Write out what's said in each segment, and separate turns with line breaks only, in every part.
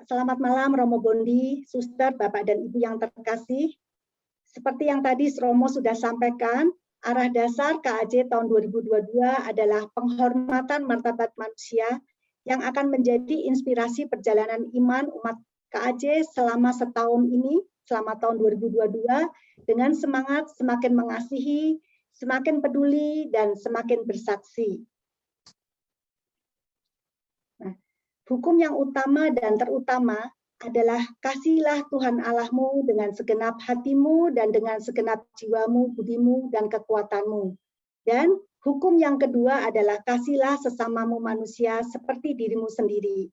Selamat malam Romo Bondi, Suster, Bapak dan Ibu yang terkasih. Seperti yang tadi Romo sudah sampaikan, arah dasar KAJ tahun 2022 adalah penghormatan martabat manusia yang akan menjadi inspirasi perjalanan iman umat KAJ selama setahun ini, selama tahun 2022, dengan semangat semakin mengasihi, semakin peduli, dan semakin bersaksi. Hukum yang utama dan terutama adalah kasihilah Tuhan Allahmu dengan segenap hatimu dan dengan segenap jiwamu, budimu, dan kekuatanmu. Dan hukum yang kedua adalah kasihilah sesamamu manusia seperti dirimu sendiri.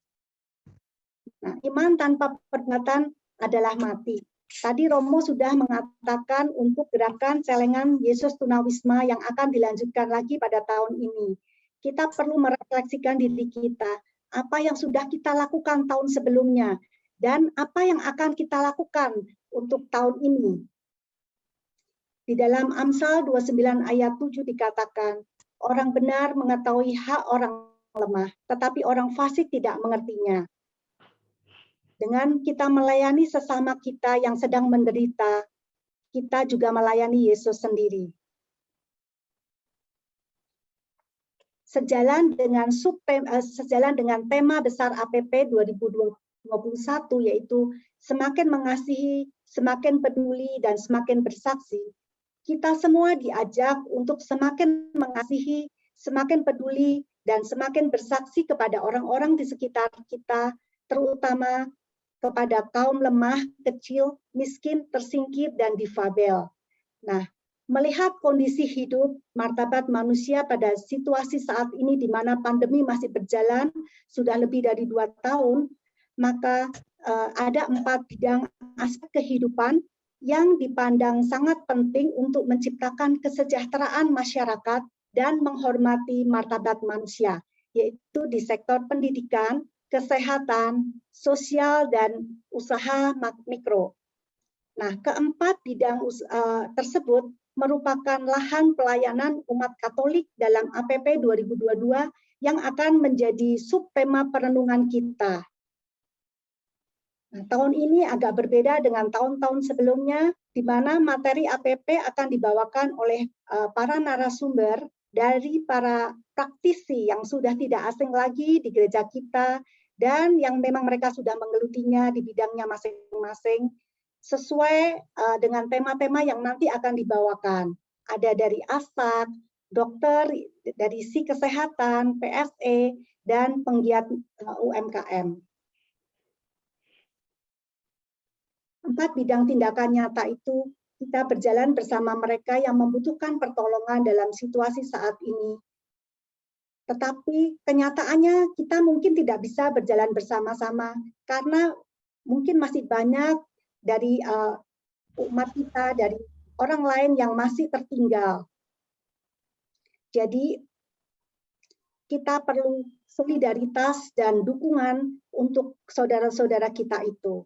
Nah, iman tanpa perbuatan adalah mati. Tadi Romo sudah mengatakan untuk gerakan celengan Yesus Tunawisma yang akan dilanjutkan lagi pada tahun ini. Kita perlu merefleksikan diri kita. Apa yang sudah kita lakukan tahun sebelumnya, dan apa yang akan kita lakukan untuk tahun ini. Di dalam Amsal 29 ayat 7 dikatakan, orang benar mengetahui hak orang lemah, tetapi orang fasik tidak mengertinya. Dengan kita melayani sesama kita yang sedang menderita, kita juga melayani Yesus sendiri. Sejalan dengan tema besar APP 2021 yaitu semakin mengasihi, semakin peduli, dan semakin bersaksi, kita semua diajak untuk semakin mengasihi, semakin peduli, dan semakin bersaksi kepada orang-orang di sekitar kita, terutama kepada kaum lemah, kecil, miskin, tersingkir, dan difabel. Nah, melihat kondisi hidup martabat manusia pada situasi saat ini di mana pandemi masih berjalan sudah lebih dari 2 tahun, maka ada 4 bidang aspek kehidupan yang dipandang sangat penting untuk menciptakan kesejahteraan masyarakat dan menghormati martabat manusia, yaitu di sektor pendidikan, kesehatan, sosial, dan usaha mikro. Nah, keempat bidang tersebut merupakan lahan pelayanan umat Katolik dalam APP 2022 yang akan menjadi subtema perenungan kita. Nah, tahun ini agak berbeda dengan tahun-tahun sebelumnya, di mana materi APP akan dibawakan oleh para narasumber dari para praktisi yang sudah tidak asing lagi di gereja kita, dan yang memang mereka sudah menggelutinya di bidangnya masing-masing, sesuai dengan tema-tema yang nanti akan dibawakan. Ada dari ASAK, dokter, dari Si Kesehatan, PSE, dan penggiat UMKM. 4 bidang tindakan nyata itu kita berjalan bersama mereka yang membutuhkan pertolongan dalam situasi saat ini. Tetapi kenyataannya kita mungkin tidak bisa berjalan bersama-sama karena mungkin masih banyak dari umat kita, dari orang lain yang masih tertinggal. Jadi kita perlu solidaritas dan dukungan untuk saudara-saudara kita itu.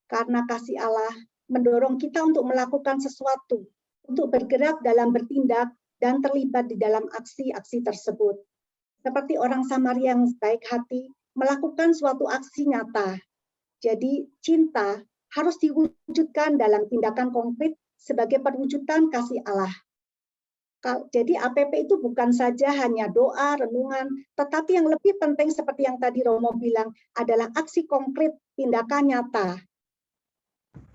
Karena kasih Allah mendorong kita untuk melakukan sesuatu, untuk bergerak dalam bertindak dan terlibat di dalam aksi-aksi tersebut. Seperti orang Samaria yang baik hati, melakukan suatu aksi nyata. Jadi cinta harus diwujudkan dalam tindakan konkret sebagai perwujudan kasih Allah. Jadi APP itu bukan saja hanya doa, renungan, tetapi yang lebih penting seperti yang tadi Romo bilang adalah aksi konkret, tindakan nyata.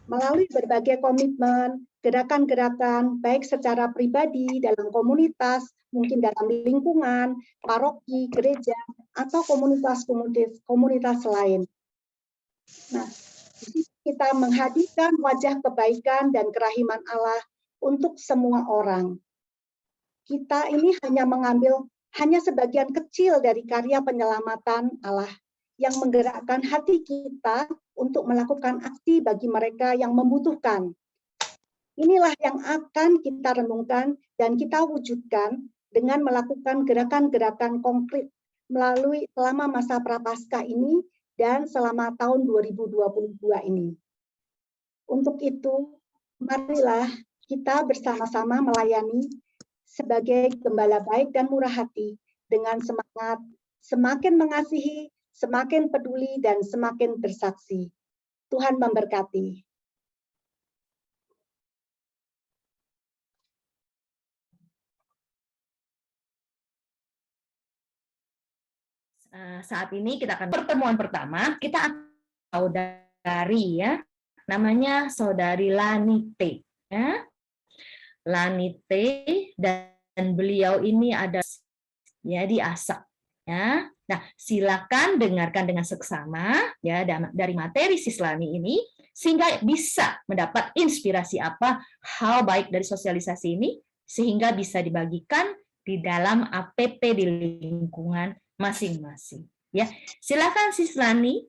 Melalui berbagai komitmen, gerakan-gerakan, baik secara pribadi, dalam komunitas, mungkin dalam lingkungan, paroki, gereja, atau komunitas lain. Nah, kita menghadirkan wajah kebaikan dan kerahiman Allah untuk semua orang. Kita ini hanya mengambil hanya sebagian kecil dari karya penyelamatan Allah yang menggerakkan hati kita untuk melakukan aksi bagi mereka yang membutuhkan. Inilah yang akan kita renungkan dan kita wujudkan dengan melakukan gerakan-gerakan konkret melalui selama masa Prapaskah ini dan selama tahun 2022 ini. Untuk itu, marilah kita bersama-sama melayani sebagai gembala baik dan murah hati dengan semangat semakin mengasihi, semakin peduli, dan semakin bersaksi. Tuhan memberkati.
Saat ini kita akan pertemuan pertama, kita akan saudari ya, namanya saudari Lanite ya. Lanite, dan beliau ini ada ya di ASAK ya. Nah, silakan dengarkan dengan seksama ya dari materi Sislani ini sehingga bisa mendapat inspirasi apa hal baik dari sosialisasi ini sehingga bisa dibagikan di dalam APP di lingkungan masing-masing. Ya, silakan Sislani.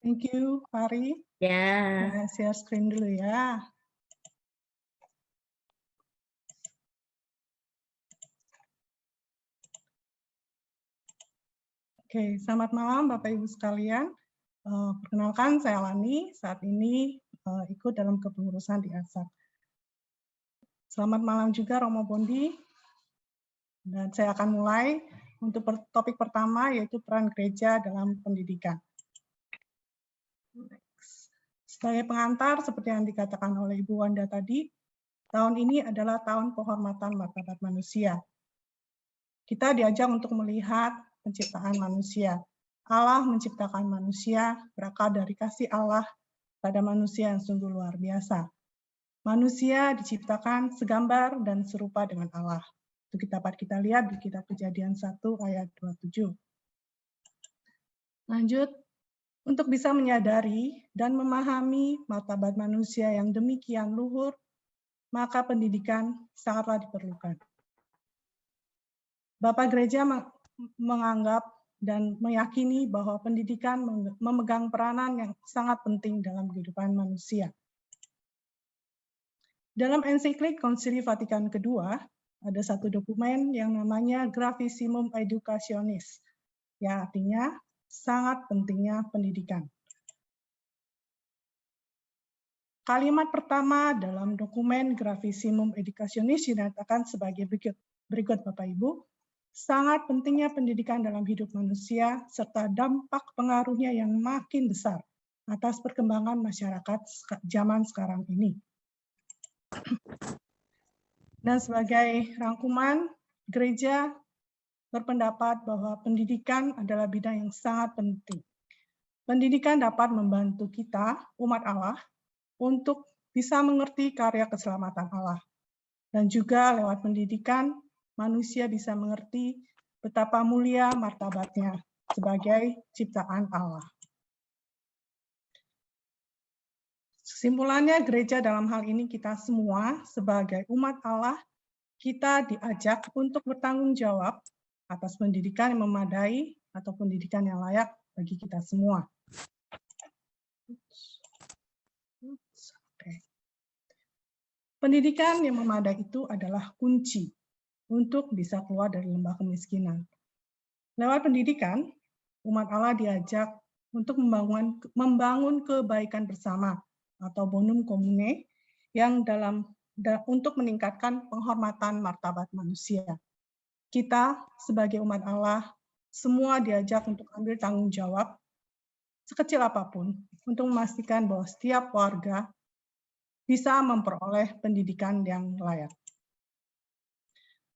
Thank you, Pari.
Ya.
Share screen dulu ya. Oke, selamat malam Bapak Ibu sekalian. Perkenalkan, saya Lani, saat ini ikut dalam kepengurusan di ASAK. Selamat malam juga Romo Bondi. Dan saya akan mulai untuk topik pertama, yaitu peran gereja dalam pendidikan. Sebagai pengantar, seperti yang dikatakan oleh Ibu Wanda tadi, tahun ini adalah tahun penghormatan martabat manusia. Kita diajak untuk melihat penciptaan manusia. Allah menciptakan manusia berakar dari kasih Allah pada manusia yang sungguh luar biasa. Manusia diciptakan segambar dan serupa dengan Allah. Itu dapat kita lihat di kitab Kejadian 1 ayat 27. Lanjut, untuk bisa menyadari dan memahami martabat manusia yang demikian luhur, maka pendidikan sangatlah diperlukan. Bapak Gereja menganggap dan meyakini bahwa pendidikan memegang peranan yang sangat penting dalam kehidupan manusia. Dalam ensiklik Konsili Vatikan II, ada satu dokumen yang namanya Gravissimum Educationis, yang artinya sangat pentingnya pendidikan. Kalimat pertama dalam dokumen Gravissimum Educationis dinyatakan sebagai berikut Bapak Ibu. Sangat pentingnya pendidikan dalam hidup manusia, serta dampak pengaruhnya yang makin besar atas perkembangan masyarakat zaman sekarang ini. Dan sebagai rangkuman, gereja berpendapat bahwa pendidikan adalah bidang yang sangat penting. Pendidikan dapat membantu kita, umat Allah, untuk bisa mengerti karya keselamatan Allah. Dan juga lewat pendidikan, manusia bisa mengerti betapa mulia martabatnya sebagai ciptaan Allah. Kesimpulannya, gereja dalam hal ini kita semua sebagai umat Allah, kita diajak untuk bertanggung jawab atas pendidikan yang memadai atau pendidikan yang layak bagi kita semua. Pendidikan yang memadai itu adalah kunci untuk bisa keluar dari lembah kemiskinan. Lewat pendidikan, umat Allah diajak untuk membangun kebaikan bersama atau bonum commune yang untuk meningkatkan penghormatan martabat manusia. Kita sebagai umat Allah semua diajak untuk ambil tanggung jawab sekecil apapun untuk memastikan bahwa setiap warga bisa memperoleh pendidikan yang layak.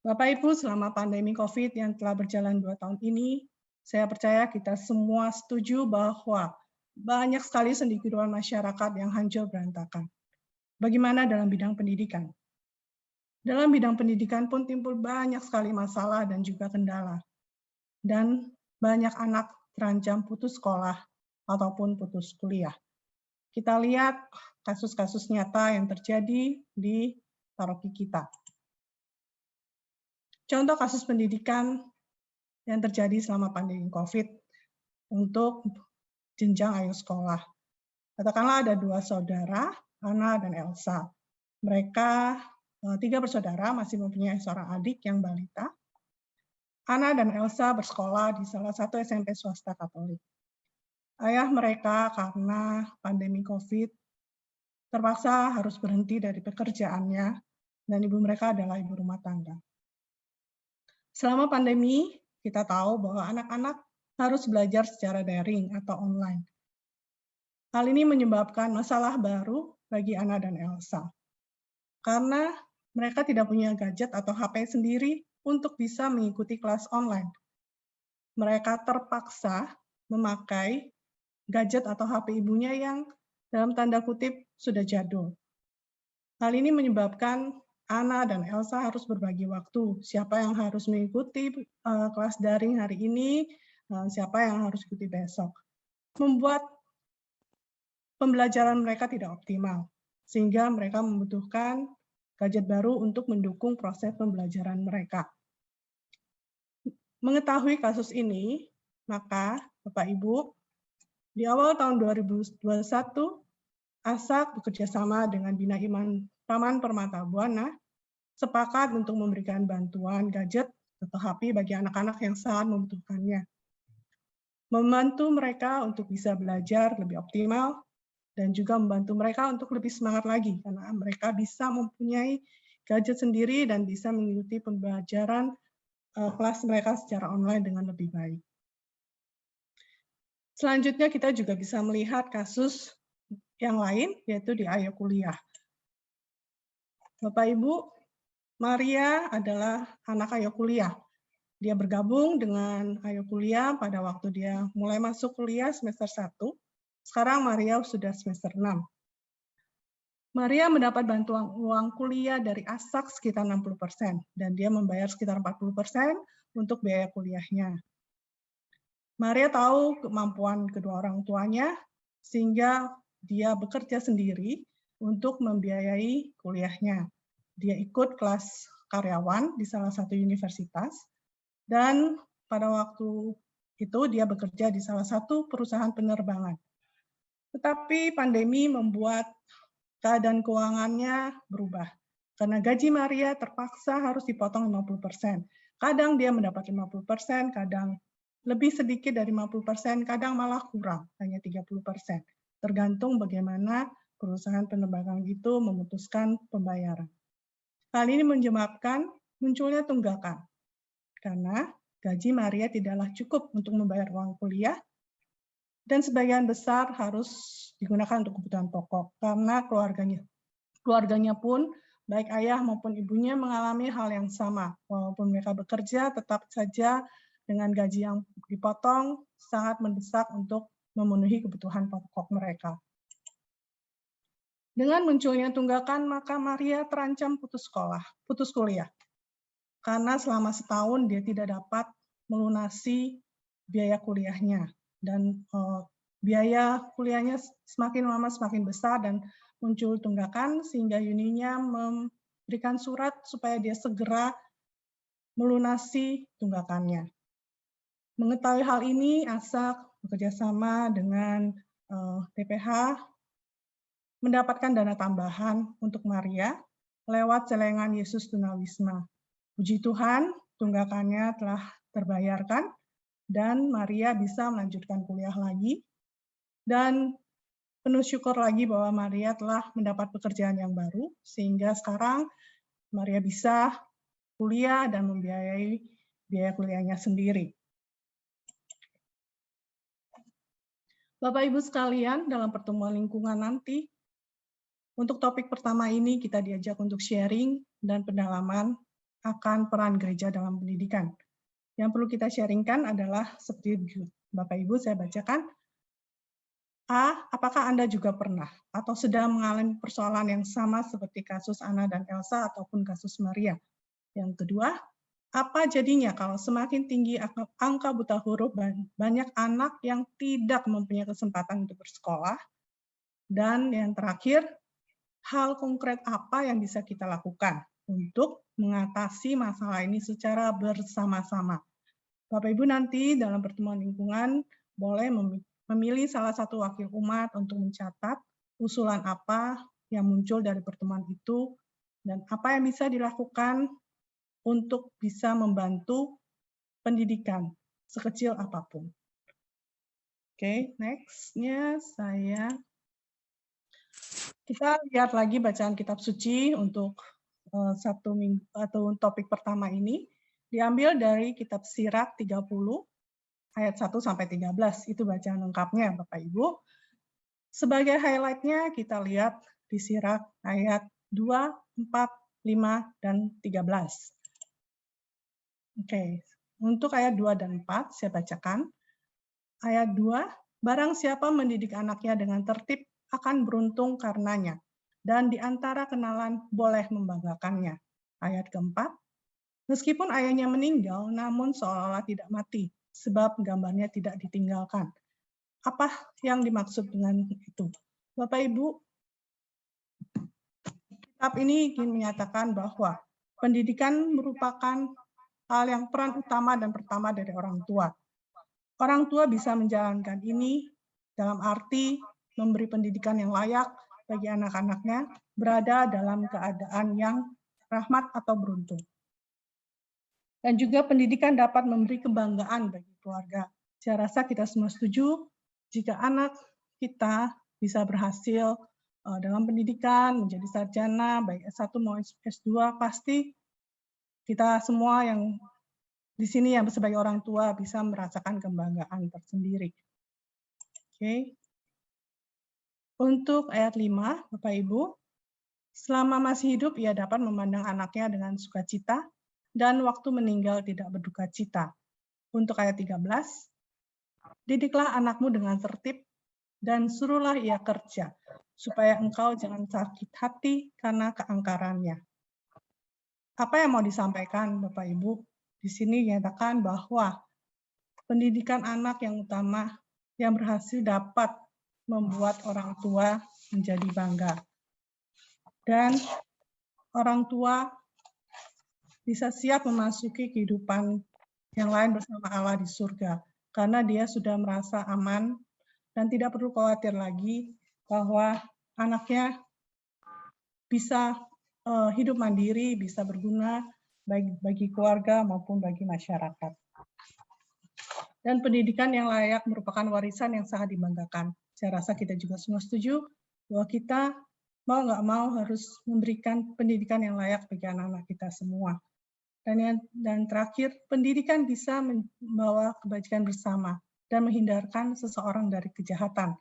Bapak Ibu, selama pandemi COVID yang telah berjalan 2 tahun ini, saya percaya kita semua setuju bahwa banyak sekali sendi kehidupan masyarakat yang hancur berantakan. Bagaimana dalam bidang pendidikan? Dalam bidang pendidikan pun timbul banyak sekali masalah dan juga kendala. Dan banyak anak terancam putus sekolah ataupun putus kuliah. Kita lihat kasus-kasus nyata yang terjadi di paroki kita. Contoh kasus pendidikan yang terjadi selama pandemi COVID untuk jenjang ayu sekolah. Katakanlah ada 2 saudara, Anna dan Elsa. Mereka 3 bersaudara, masih mempunyai seorang adik yang balita. Anna dan Elsa bersekolah di salah satu SMP swasta Katolik. Ayah mereka karena pandemi COVID terpaksa harus berhenti dari pekerjaannya dan ibu mereka adalah ibu rumah tangga. Selama pandemi, kita tahu bahwa anak-anak harus belajar secara daring atau online. Hal ini menyebabkan masalah baru bagi Anna dan Elsa, karena mereka tidak punya gadget atau HP sendiri untuk bisa mengikuti kelas online. Mereka terpaksa memakai gadget atau HP ibunya yang dalam tanda kutip sudah jadul. Hal ini menyebabkan Anna dan Elsa harus berbagi waktu. Siapa yang harus mengikuti kelas daring hari ini, siapa yang harus ikuti besok. Membuat pembelajaran mereka tidak optimal, sehingga mereka membutuhkan gadget baru untuk mendukung proses pembelajaran mereka. Mengetahui kasus ini, maka Bapak Ibu, di awal tahun 2021, ASAK bekerjasama dengan Bina Iman Taman Permata Buana sepakat untuk memberikan bantuan gadget atau HP bagi anak-anak yang sangat membutuhkannya. Membantu mereka untuk bisa belajar lebih optimal dan juga membantu mereka untuk lebih semangat lagi karena mereka bisa mempunyai gadget sendiri dan bisa mengikuti pembelajaran kelas mereka secara online dengan lebih baik. Selanjutnya kita juga bisa melihat kasus yang lain, yaitu di Ayo Kuliah. Bapak Ibu, Maria adalah anak Ayo Kuliah. Dia bergabung dengan Ayo Kuliah pada waktu dia mulai masuk kuliah semester 1. Sekarang Maria sudah semester 6. Maria mendapat bantuan uang kuliah dari ASAK sekitar 60%, dan dia membayar sekitar 40% untuk biaya kuliahnya. Maria tahu kemampuan kedua orang tuanya, sehingga dia bekerja sendiri untuk membiayai kuliahnya. Dia ikut kelas karyawan di salah satu universitas, dan pada waktu itu dia bekerja di salah satu perusahaan penerbangan. Tetapi pandemi membuat keadaan keuangannya berubah. Karena gaji Maria terpaksa harus dipotong 50%. Kadang dia mendapat 50%, kadang lebih sedikit dari 50%, kadang malah kurang, hanya 30%. Tergantung bagaimana perusahaan penerbangan itu memutuskan pembayaran. Hal ini menyebabkan munculnya tunggakan. Karena gaji Maria tidaklah cukup untuk membayar uang kuliah, dan sebagian besar harus digunakan untuk kebutuhan pokok karena keluarganya pun baik ayah maupun ibunya mengalami hal yang sama. Walaupun mereka bekerja, tetap saja dengan gaji yang dipotong sangat mendesak untuk memenuhi kebutuhan pokok mereka. Dengan munculnya tunggakan, maka Maria terancam putus kuliah. Karena selama setahun dia tidak dapat melunasi biaya kuliahnya. Dan biaya kuliahnya semakin lama semakin besar dan muncul tunggakan sehingga Uninya memberikan surat supaya dia segera melunasi tunggakannya. Mengetahui hal ini, ASAK bekerjasama dengan TPH mendapatkan dana tambahan untuk Maria lewat celengan Yesus Tunawisma. Puji Tuhan, tunggakannya telah terbayarkan dan Maria bisa melanjutkan kuliah lagi. Dan penuh syukur lagi bahwa Maria telah mendapat pekerjaan yang baru, sehingga sekarang Maria bisa kuliah dan membiayai biaya kuliahnya sendiri. Bapak Ibu sekalian, dalam pertemuan lingkungan nanti, untuk topik pertama ini kita diajak untuk sharing dan pendalaman akan peran gereja dalam pendidikan. Yang perlu kita sharingkan adalah seperti Bapak Ibu saya bacakan. A, apakah Anda juga pernah atau sedang mengalami persoalan yang sama seperti kasus Anna dan Elsa ataupun kasus Maria? Yang kedua, apa jadinya kalau semakin tinggi angka buta huruf banyak anak yang tidak mempunyai kesempatan untuk bersekolah? Dan yang terakhir, hal konkret apa yang bisa kita lakukan untuk mengatasi masalah ini secara bersama-sama? Bapak Ibu nanti dalam pertemuan lingkungan boleh memilih salah satu wakil umat untuk mencatat usulan apa yang muncul dari pertemuan itu dan apa yang bisa dilakukan untuk bisa membantu pendidikan sekecil apapun. Oke, next-nya kita lihat lagi bacaan kitab suci untuk satu minggu atau topik pertama ini diambil dari kitab Sirat 30 ayat 1 sampai 13. Itu bacaan lengkapnya Bapak Ibu. Sebagai highlight-nya kita lihat di Sirach ayat 2, 4, 5, dan 13. Oke, untuk ayat 2 dan 4 saya bacakan. Ayat 2, barang siapa mendidik anaknya dengan tertib akan beruntung karenanya, dan di antara kenalan boleh membanggakannya. Ayat keempat, meskipun ayahnya meninggal, namun seolah-olah tidak mati, sebab gambarnya tidak ditinggalkan. Apa yang dimaksud dengan itu? Bapak Ibu, kitab ini ingin menyatakan bahwa pendidikan merupakan hal yang peran utama dan pertama dari orang tua. Orang tua bisa menjalankan ini dalam arti memberi pendidikan yang layak bagi anak-anaknya berada dalam keadaan yang rahmat atau beruntung. Dan juga pendidikan dapat memberi kebanggaan bagi keluarga. Saya rasa kita semua setuju jika anak kita bisa berhasil dalam pendidikan, menjadi sarjana, baik S1 maupun S2, pasti kita semua yang di sini yang sebagai orang tua bisa merasakan kebanggaan tersendiri. Oke. Untuk ayat 5, Bapak Ibu, selama masih hidup ia dapat memandang anaknya dengan sukacita dan waktu meninggal tidak berduka cita. Untuk ayat 13, didiklah anakmu dengan tertib dan suruhlah ia kerja, supaya engkau jangan sakit hati karena keangkarannya. Apa yang mau disampaikan Bapak Ibu? Di sini dinyatakan bahwa pendidikan anak yang utama yang berhasil dapat membuat orang tua menjadi bangga. Dan orang tua bisa siap memasuki kehidupan yang lain bersama Allah di surga. Karena dia sudah merasa aman dan tidak perlu khawatir lagi bahwa anaknya bisa hidup mandiri, bisa berguna baik bagi keluarga maupun bagi masyarakat. Dan pendidikan yang layak merupakan warisan yang sangat dibanggakan. Saya rasa kita juga semua setuju bahwa kita mau nggak mau harus memberikan pendidikan yang layak bagi anak-anak kita semua. Dan terakhir, pendidikan bisa membawa kebajikan bersama dan menghindarkan seseorang dari kejahatan.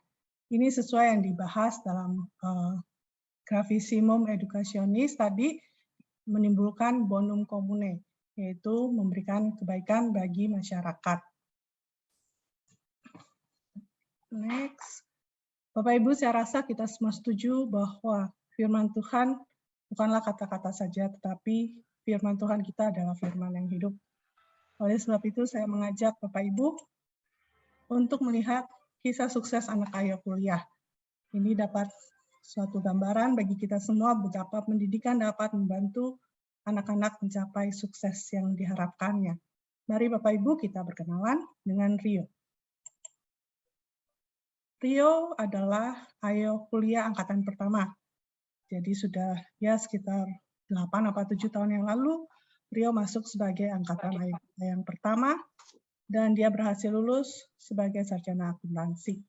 Ini sesuai yang dibahas dalam Gravissimum Educationis tadi, menimbulkan bonum comune, yaitu memberikan kebaikan bagi masyarakat. Next. Bapak Ibu, saya rasa kita semua setuju bahwa firman Tuhan bukanlah kata-kata saja, tetapi firman Tuhan kita adalah firman yang hidup. Oleh sebab itu, saya mengajak Bapak Ibu untuk melihat kisah sukses anak ayah kuliah. Ini dapat suatu gambaran bagi kita semua betapa pendidikan dapat membantu anak-anak mencapai sukses yang diharapkannya. Mari Bapak Ibu kita berkenalan dengan Rio. Rio adalah ayah kuliah angkatan pertama. Jadi sudah ya sekitar 8 atau 7 tahun yang lalu, Rio masuk sebagai angkatan ayah yang pertama dan dia berhasil lulus sebagai sarjana akuntansi.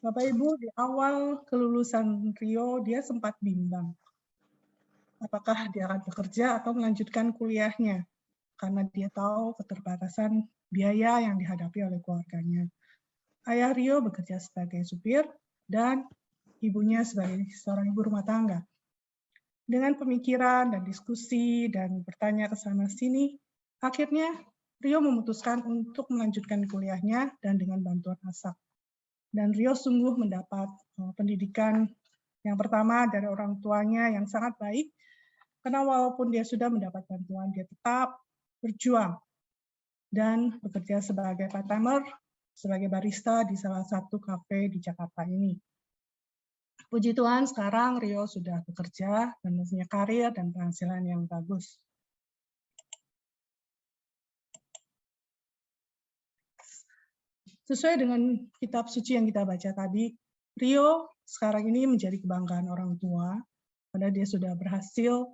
Bapak Ibu, di awal kelulusan Rio, dia sempat bimbang. Apakah dia akan bekerja atau melanjutkan kuliahnya? Karena dia tahu keterbatasan biaya yang dihadapi oleh keluarganya. Ayah Rio bekerja sebagai supir dan ibunya sebagai seorang ibu rumah tangga. Dengan pemikiran dan diskusi dan bertanya ke sana-sini, akhirnya Rio memutuskan untuk melanjutkan kuliahnya dan dengan bantuan ASAK. Dan Rio sungguh mendapat pendidikan yang pertama dari orang tuanya yang sangat baik, karena walaupun dia sudah mendapat bantuan, dia tetap berjuang dan bekerja sebagai part-timer, sebagai barista di salah satu kafe di Jakarta ini. Puji Tuhan, sekarang Rio sudah bekerja dan mempunyai karir dan penghasilan yang bagus. Sesuai dengan kitab suci yang kita baca tadi, Rio sekarang ini menjadi kebanggaan orang tua, karena dia sudah berhasil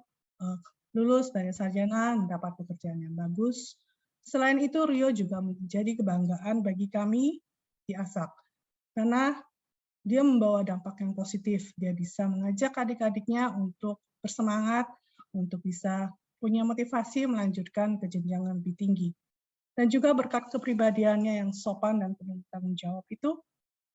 lulus dari sarjana, mendapat pekerjaan yang bagus. Selain itu, Rio juga menjadi kebanggaan bagi kami di ASAK, karena dia membawa dampak yang positif. Dia bisa mengajak adik-adiknya untuk bersemangat, untuk bisa punya motivasi melanjutkan ke jenjang lebih tinggi. Dan juga berkat kepribadiannya yang sopan dan penuh tanggung jawab itu,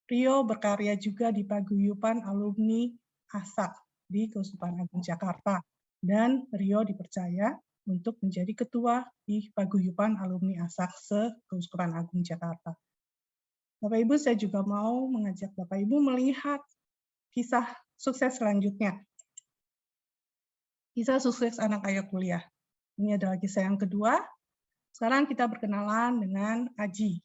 Rio berkarya juga di paguyuban alumni ASAK di Keuskupan Agung Jakarta. Dan Rio dipercaya untuk menjadi ketua di paguyuban alumni ASAK se-Keuskupan Agung Jakarta. Bapak Ibu, saya juga mau mengajak Bapak Ibu melihat kisah sukses selanjutnya. Kisah sukses anak ayah kuliah. Ini adalah kisah yang kedua. Sekarang kita berkenalan dengan Aji.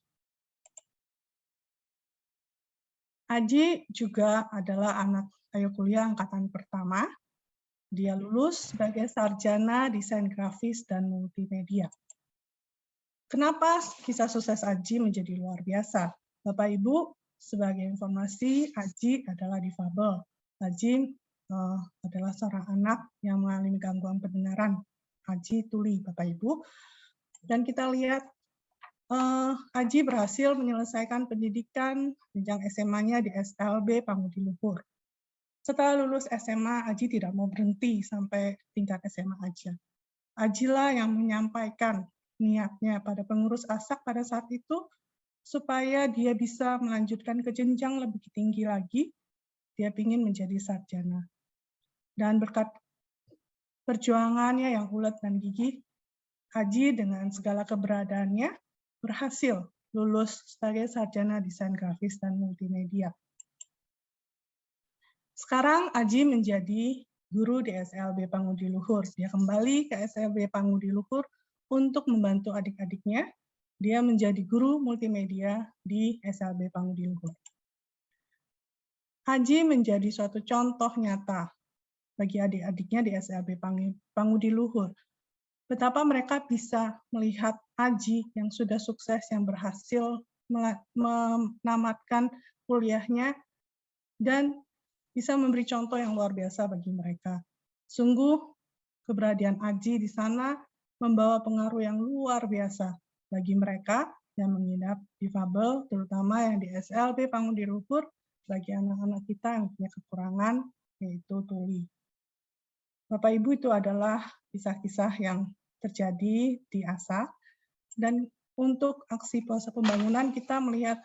Aji juga adalah anak ayah kuliah angkatan pertama. Dia lulus sebagai sarjana desain grafis dan multimedia. Kenapa kisah sukses Aji menjadi luar biasa? Bapak Ibu, sebagai informasi, Aji adalah difabel. Aji adalah seorang anak yang mengalami gangguan pendengaran. Aji tuli, Bapak Ibu. Dan kita lihat Aji berhasil menyelesaikan pendidikan jenjang SMA-nya di SLB Pangudi Luhur. Setelah lulus SMA, Aji tidak mau berhenti sampai tingkat SMA aja. Ajilah yang menyampaikan niatnya pada pengurus ASAK pada saat itu, supaya dia bisa melanjutkan ke jenjang lebih tinggi lagi, dia ingin menjadi sarjana. Dan berkat perjuangannya yang ulet dan gigih, Aji dengan segala keberadaannya berhasil lulus sebagai sarjana desain grafis dan multimedia. Sekarang Aji menjadi guru di SLB Pangudi Luhur. Dia kembali ke SLB Pangudi Luhur untuk membantu adik-adiknya. Dia menjadi guru multimedia di SLB Pangudi Luhur. Aji menjadi suatu contoh nyata bagi adik-adiknya di SLB Pangudi Luhur. Betapa mereka bisa melihat Aji yang sudah sukses, yang berhasil menamatkan kuliahnya, dan bisa memberi contoh yang luar biasa bagi mereka. Sungguh, keberadaan Aji di sana membawa pengaruh yang luar biasa bagi mereka yang mengidap difabel, terutama yang di SLB Pangudi Luhur, bagi anak-anak kita yang punya kekurangan, yaitu tuli. Bapak Ibu, itu adalah kisah-kisah yang terjadi di ASAK, dan untuk aksi puasa pembangunan kita melihat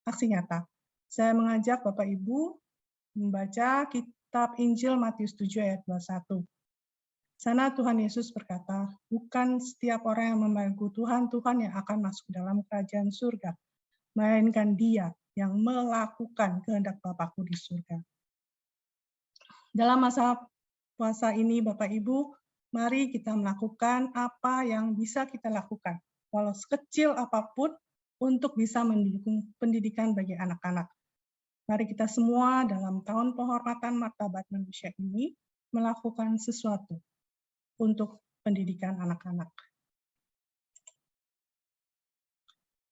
aksi nyata. Saya mengajak Bapak Ibu membaca kitab Injil Matius 7 ayat 21. Sana Tuhan Yesus berkata, bukan setiap orang yang memanggil Tuhan, Tuhan yang akan masuk dalam kerajaan surga, melainkan dia yang melakukan kehendak Bapakku di surga. Dalam masa puasa ini, Bapak Ibu, mari kita melakukan apa yang bisa kita lakukan, walau sekecil apapun, untuk bisa mendukung pendidikan bagi anak-anak. Mari kita semua dalam tahun penghormatan martabat manusia ini melakukan sesuatu untuk pendidikan anak-anak.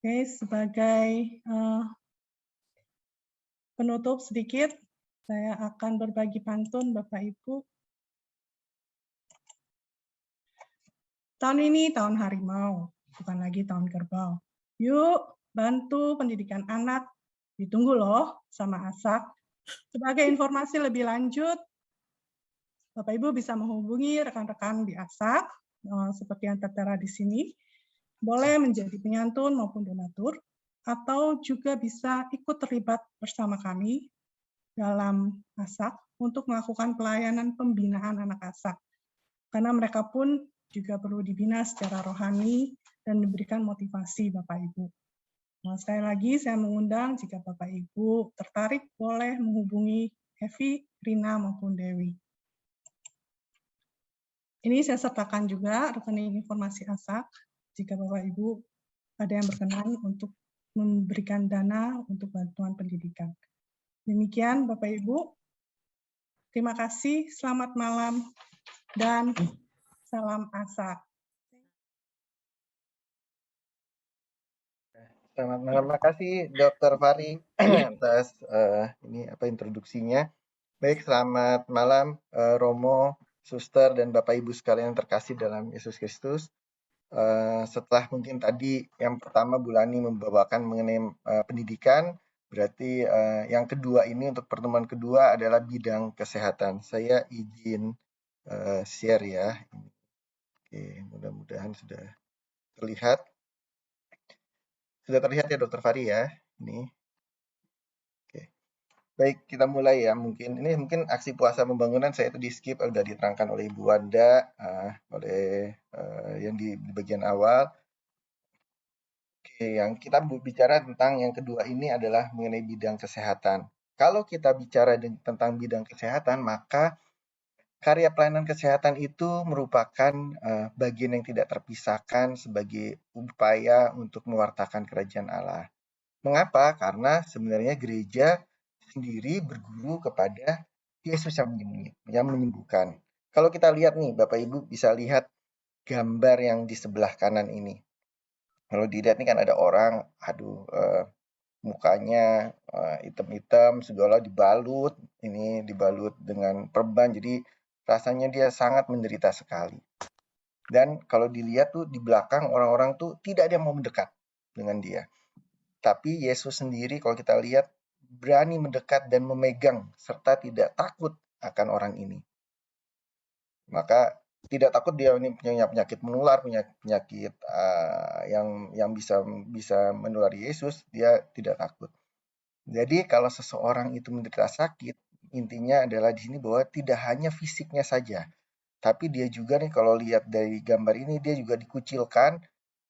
Oke, sebagai penutup sedikit, saya akan berbagi pantun Bapak Ibu. Tahun ini tahun harimau, bukan lagi tahun kerbau. Yuk, bantu pendidikan anak. Ditunggu loh sama ASAK. Sebagai informasi lebih lanjut, Bapak Ibu bisa menghubungi rekan-rekan di ASAK, seperti yang tertera di sini. Boleh menjadi penyantun maupun donatur, atau juga bisa ikut terlibat bersama kami dalam ASAK untuk melakukan pelayanan pembinaan anak ASAK. Karena mereka pun juga perlu dibina secara rohani dan diberikan motivasi Bapak Ibu. Nah, sekali lagi saya mengundang jika Bapak Ibu tertarik boleh menghubungi Evi, Rina maupun Dewi. Ini saya sertakan juga rekening informasi ASAK jika Bapak Ibu ada yang berkenan untuk memberikan dana untuk bantuan pendidikan. Demikian Bapak Ibu. Terima kasih, selamat malam, dan salam ASAK.
Selamat malam, terima kasih Dr. Fari atas introduksinya. Baik, selamat malam Romo, Suster, dan Bapak Ibu sekalian yang terkasih dalam Yesus Kristus. Setelah mungkin tadi yang pertama Bu Lani membawakan mengenai pendidikan, berarti yang kedua ini untuk pertemuan kedua adalah bidang kesehatan. Saya izin share ya. Oke, mudah-mudahan sudah terlihat. Sudah terlihat ya Dokter Fari ya? Ini. Oke. Baik, kita mulai ya. Mungkin aksi puasa pembangunan saya itu di skip, udah diterangkan oleh Ibu Wanda, yang di bagian awal. Oke, yang kita bicara tentang yang kedua ini adalah mengenai bidang kesehatan. Kalau kita bicara tentang bidang kesehatan, maka karya pelayanan kesehatan itu merupakan bagian yang tidak terpisahkan sebagai upaya untuk mewartakan kerajaan Allah. Mengapa? Karena sebenarnya gereja sendiri berguru kepada Yesus yang menyembuhkan. Kalau kita lihat nih, Bapak Ibu bisa lihat gambar yang di sebelah kanan ini. Kalau dilihat nih kan ada orang, mukanya hitam-hitam, segala dibalut dengan perban, jadi rasanya dia sangat menderita sekali. Dan kalau dilihat tuh di belakang orang-orang tuh tidak ada yang mau mendekat dengan dia. Tapi Yesus sendiri kalau kita lihat berani mendekat dan memegang serta tidak takut akan orang ini. Maka tidak takut dia ini punya penyakit menular, punya penyakit yang bisa menulari Yesus, dia tidak takut. Jadi kalau seseorang itu menderita sakit, intinya adalah di sini bahwa tidak hanya fisiknya saja, tapi dia juga nih kalau lihat dari gambar ini dia juga dikucilkan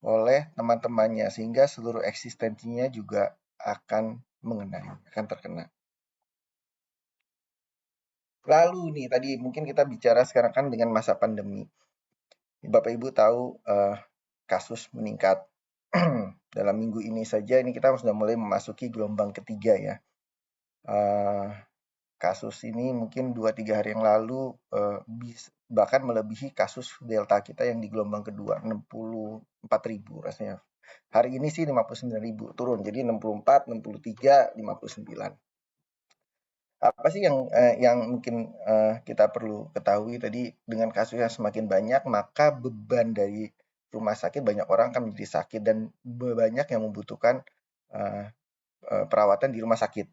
oleh teman-temannya sehingga seluruh eksistensinya juga akan terkena. Lalu nih tadi mungkin kita bicara sekarang kan dengan masa pandemi. Bapak Ibu tahu kasus meningkat. Dalam minggu ini saja ini kita sudah mulai memasuki gelombang ketiga ya. Kasus ini mungkin 2-3 hari yang lalu bahkan melebihi kasus Delta kita yang di gelombang kedua, 64.000 rasanya. Hari ini sih 59.000 turun, jadi 64, 63, 59. Apa sih yang mungkin kita perlu ketahui tadi, dengan kasus yang semakin banyak, maka beban dari rumah sakit, banyak orang kan menjadi sakit dan banyak yang membutuhkan perawatan di rumah sakit.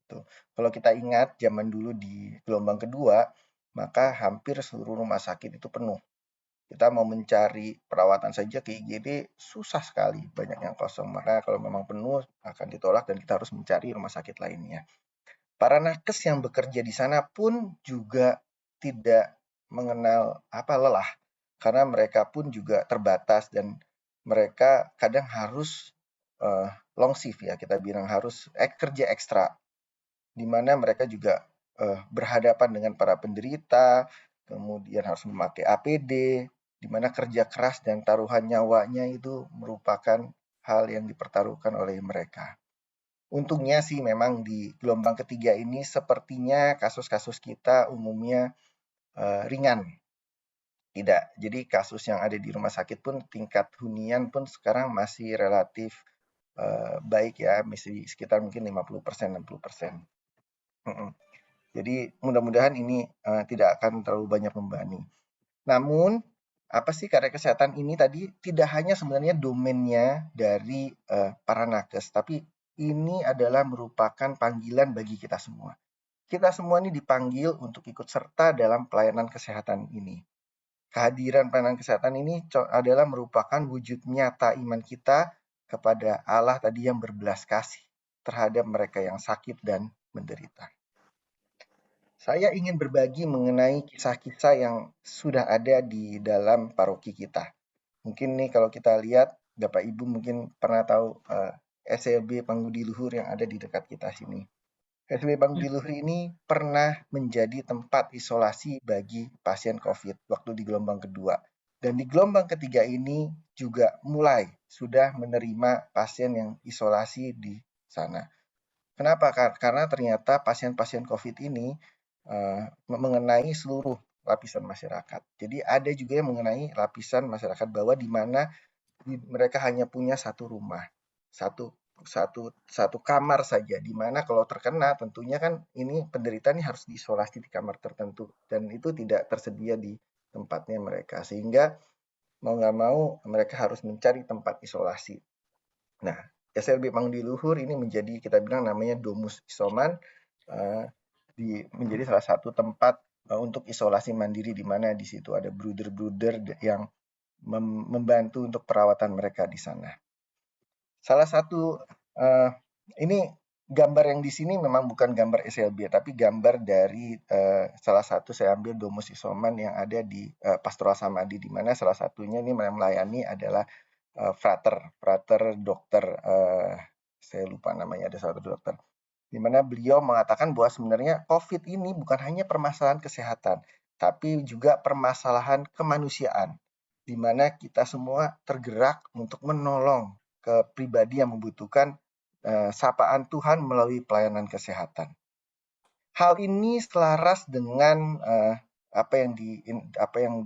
Tuh. Kalau kita ingat zaman dulu di gelombang kedua, maka hampir seluruh rumah sakit itu penuh. Kita mau mencari perawatan saja ke IGD susah sekali, banyak yang kosong. Maka kalau memang penuh akan ditolak dan kita harus mencari rumah sakit lainnya. Para nakes yang bekerja di sana pun juga tidak mengenal lelah, karena mereka pun juga terbatas dan mereka kadang harus long shift ya, kita bilang harus kerja ekstra, di mana mereka juga berhadapan dengan para penderita, kemudian harus memakai APD, di mana kerja keras dan taruhan nyawanya itu merupakan hal yang dipertaruhkan oleh mereka. Untungnya sih memang di gelombang ketiga ini sepertinya kasus-kasus kita umumnya ringan. Tidak. Jadi kasus yang ada di rumah sakit pun tingkat hunian pun sekarang masih relatif baik ya, masih sekitar mungkin 50%, 60%. Jadi mudah-mudahan ini tidak akan terlalu banyak membebani. Namun, apa sih karya kesehatan ini tadi tidak hanya sebenarnya domainnya dari para nakes, tapi ini adalah merupakan panggilan bagi kita semua. Kita semua ini dipanggil untuk ikut serta dalam pelayanan kesehatan ini. Kehadiran pelayanan kesehatan ini adalah merupakan wujud nyata iman kita kepada Allah tadi yang berbelas kasih terhadap mereka yang sakit dan menderita. Saya ingin berbagi mengenai kisah-kisah yang sudah ada di dalam paroki kita. Mungkin nih kalau kita lihat, Bapak Ibu mungkin pernah tahu SLB Panggudi Luhur yang ada di dekat kita sini. SLB Panggudi Luhur ini pernah menjadi tempat isolasi bagi pasien COVID waktu di gelombang kedua. Dan di gelombang ketiga ini juga mulai sudah menerima pasien yang isolasi di sana. Kenapa? Karena ternyata pasien-pasien COVID ini mengenai seluruh lapisan masyarakat. Jadi ada juga yang mengenai lapisan masyarakat bawah di mana mereka hanya punya satu rumah, satu kamar saja, di mana kalau terkena tentunya kan ini penderita ini harus diisolasi di kamar tertentu dan itu tidak tersedia di tempatnya mereka, sehingga mau nggak mau mereka harus mencari tempat isolasi. Nah, SLB Panggudi Luhur ini menjadi kita bilang namanya Domus Isoman, menjadi salah satu tempat untuk isolasi mandiri, di mana di situ ada bruder-bruder yang membantu untuk perawatan mereka di sana. Salah satu ini gambar yang di sini memang bukan gambar SLB, tapi gambar dari salah satu saya ambil Domus Isoman yang ada di Pastoral Samadhi, di mana salah satunya ini melayani adalah frater dokter, saya lupa namanya, ada satu dokter, di mana beliau mengatakan bahwa sebenarnya COVID ini bukan hanya permasalahan kesehatan, tapi juga permasalahan kemanusiaan, di mana kita semua tergerak untuk menolong ke pribadi yang membutuhkan sapaan Tuhan melalui pelayanan kesehatan. Hal ini selaras dengan apa yang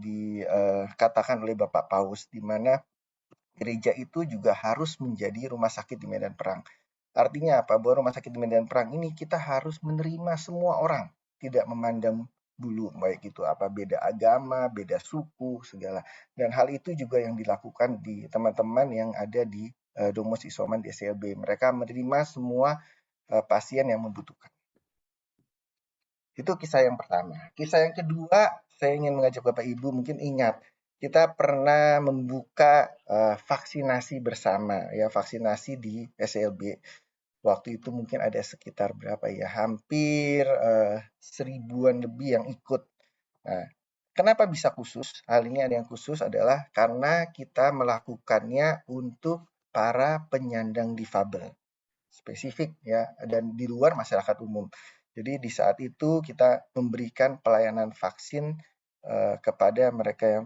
dikatakan oleh Bapak Paus, di mana gereja itu juga harus menjadi rumah sakit di medan perang. Artinya apa? Bahwa rumah sakit di medan perang ini kita harus menerima semua orang, tidak memandang bulu, baik itu apa beda agama, beda suku, segala. Dan hal itu juga yang dilakukan di teman-teman yang ada di Domus Isoman di SLB. Mereka menerima semua pasien yang membutuhkan. Itu kisah yang pertama. Kisah yang kedua, saya ingin mengajak Bapak Ibu mungkin ingat, kita pernah membuka vaksinasi bersama, ya vaksinasi di SLB. Waktu itu mungkin ada sekitar berapa ya, hampir 1000-an lebih yang ikut. Nah, kenapa bisa khusus? Hal ini ada yang khusus adalah karena kita melakukannya untuk para penyandang difabel spesifik ya, dan di luar masyarakat umum. Jadi di saat itu kita memberikan pelayanan vaksin kepada mereka yang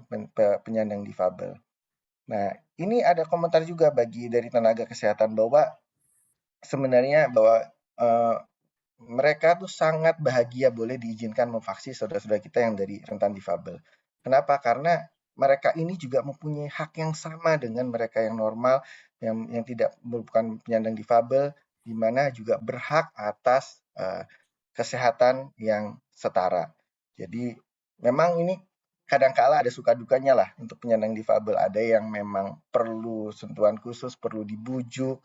penyandang difabel. Nah, ini ada komentar juga dari tenaga kesehatan bahwa sebenarnya bahwa mereka tuh sangat bahagia boleh diizinkan memvaksin saudara-saudara kita yang dari rentan difabel. Kenapa? Karena mereka ini juga mempunyai hak yang sama dengan mereka yang normal, yang tidak merupakan penyandang difabel, di mana juga berhak atas kesehatan yang setara. Jadi memang ini kadangkala ada suka dukanya lah untuk penyandang difabel. Ada yang memang perlu sentuhan khusus, perlu dibujuk.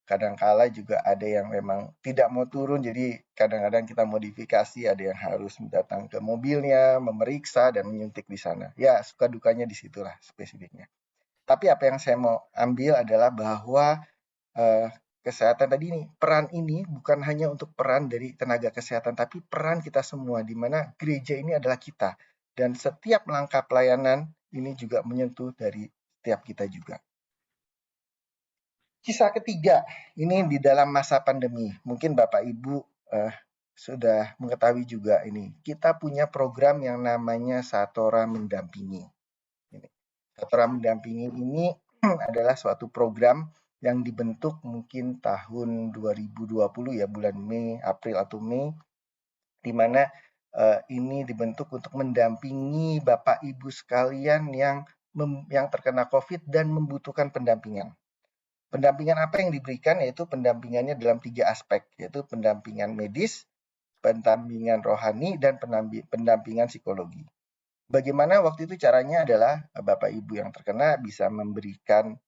Kadangkala juga ada yang memang tidak mau turun, jadi kadang-kadang kita modifikasi, ada yang harus datang ke mobilnya, memeriksa, dan menyuntik di sana. Ya, suka dukanya di situlah spesifiknya. Tapi apa yang saya mau ambil adalah bahwa kesehatan tadi ini, peran ini bukan hanya untuk peran dari tenaga kesehatan, tapi peran kita semua, di mana gereja ini adalah kita. Dan setiap langkah pelayanan ini juga menyentuh dari setiap kita juga. Kisah ketiga, ini di dalam masa pandemi. Mungkin Bapak Ibu sudah mengetahui juga ini. Kita punya program yang namanya Satora Mendampingi. Satora Mendampingi ini adalah suatu program yang dibentuk mungkin tahun 2020 ya, bulan Mei, April atau Mei, di mana ini dibentuk untuk mendampingi Bapak Ibu sekalian yang terkena COVID dan membutuhkan pendampingan. Pendampingan apa yang diberikan, yaitu pendampingannya dalam 3 aspek, yaitu pendampingan medis, pendampingan rohani, dan pendampingan psikologi. Bagaimana waktu itu caranya adalah Bapak Ibu yang terkena bisa membutuhkan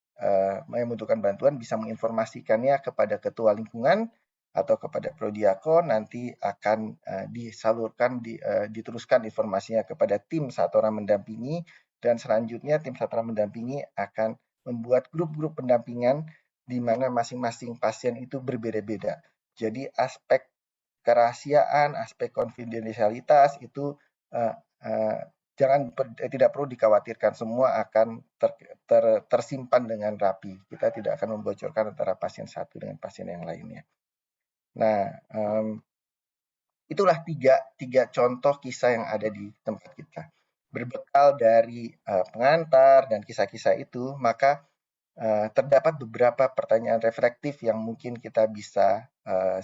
bantuan, bisa menginformasikannya kepada ketua lingkungan atau kepada prodiakon, nanti akan disalurkan, diteruskan informasinya kepada tim Satora Mendampingi, dan selanjutnya tim Satora Mendampingi akan membuat grup-grup pendampingan di mana masing-masing pasien itu berbeda-beda. Jadi aspek kerahasiaan, aspek konfidensialitas itu tidak perlu dikhawatirkan, semua akan tersimpan dengan rapi. Kita tidak akan membocorkan antara pasien satu dengan pasien yang lainnya. Nah, itulah tiga contoh kisah yang ada di tempat kita. Berbekal dari pengantar dan kisah-kisah itu, maka terdapat beberapa pertanyaan reflektif yang mungkin kita bisa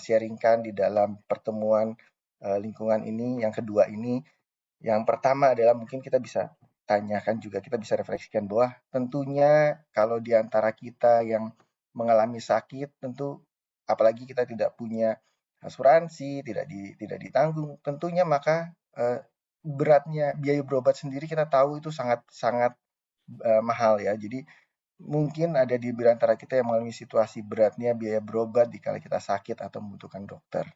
sharingkan di dalam pertemuan lingkungan ini, yang kedua ini. Yang pertama adalah mungkin kita bisa tanyakan juga, kita bisa refleksikan bahwa tentunya kalau di antara kita yang mengalami sakit, tentu apalagi kita tidak punya asuransi, tidak ditanggung, tentunya maka beratnya biaya berobat sendiri kita tahu itu sangat mahal ya. Jadi mungkin ada di antara kita yang mengalami situasi beratnya biaya berobat dikala kita sakit atau membutuhkan dokter.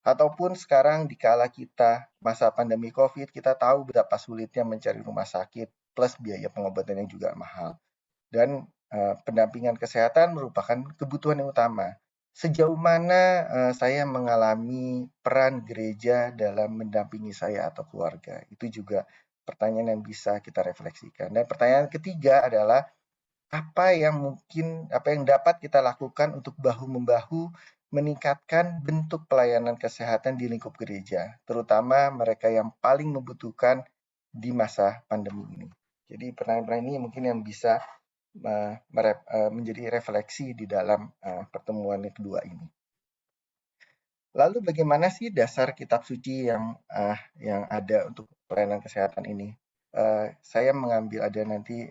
Ataupun sekarang dikala kita masa pandemi COVID, kita tahu betapa sulitnya mencari rumah sakit plus biaya pengobatan yang juga mahal. Dan pendampingan kesehatan merupakan kebutuhan yang utama. Sejauh mana saya mengalami peran gereja dalam mendampingi saya atau keluarga? Itu juga pertanyaan yang bisa kita refleksikan. Dan pertanyaan ketiga adalah apa yang dapat kita lakukan untuk bahu-membahu meningkatkan bentuk pelayanan kesehatan di lingkup gereja, terutama mereka yang paling membutuhkan di masa pandemi ini. Jadi pertanyaan-pertanyaan ini mungkin yang bisa menjadi refleksi di dalam pertemuan yang kedua ini. Lalu bagaimana sih dasar kitab suci yang ada untuk pelayanan kesehatan ini? Saya mengambil ada nanti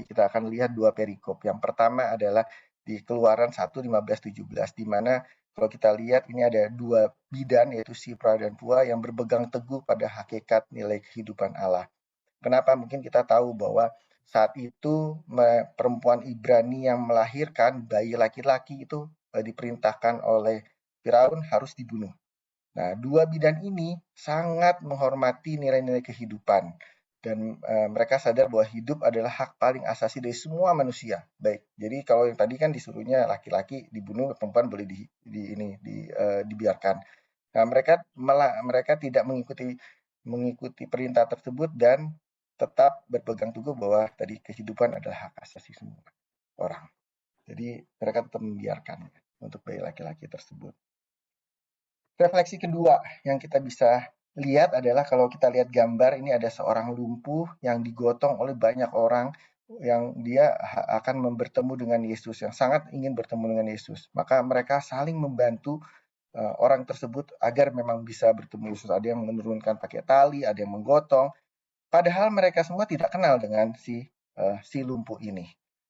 kita akan lihat dua perikop. Yang pertama adalah di Keluaran 1:15-17, di mana kalau kita lihat ini ada dua bidan yaitu Sipra dan Pua yang berpegang teguh pada hakikat nilai kehidupan Allah. Kenapa? Mungkin kita tahu bahwa saat itu perempuan Ibrani yang melahirkan bayi laki-laki itu diperintahkan oleh Firaun harus dibunuh. Nah, dua bidan ini sangat menghormati nilai-nilai kehidupan dan mereka sadar bahwa hidup adalah hak paling asasi dari semua manusia. Baik, jadi kalau yang tadi kan disuruhnya laki-laki dibunuh, perempuan boleh dibiarkan. Nah, mereka tidak mengikuti perintah tersebut dan tetap berpegang teguh bahwa tadi kehidupan adalah hak asasi semua orang. Jadi mereka tetap membiarkan untuk bayi laki-laki tersebut. Refleksi kedua yang kita bisa lihat adalah kalau kita lihat gambar ini ada seorang lumpuh yang digotong oleh banyak orang yang dia akan bertemu dengan Yesus, yang sangat ingin bertemu dengan Yesus. Maka mereka saling membantu orang tersebut agar memang bisa bertemu Yesus. Ada yang menurunkan pakai tali, ada yang menggotong. Padahal mereka semua tidak kenal dengan si lumpuh ini.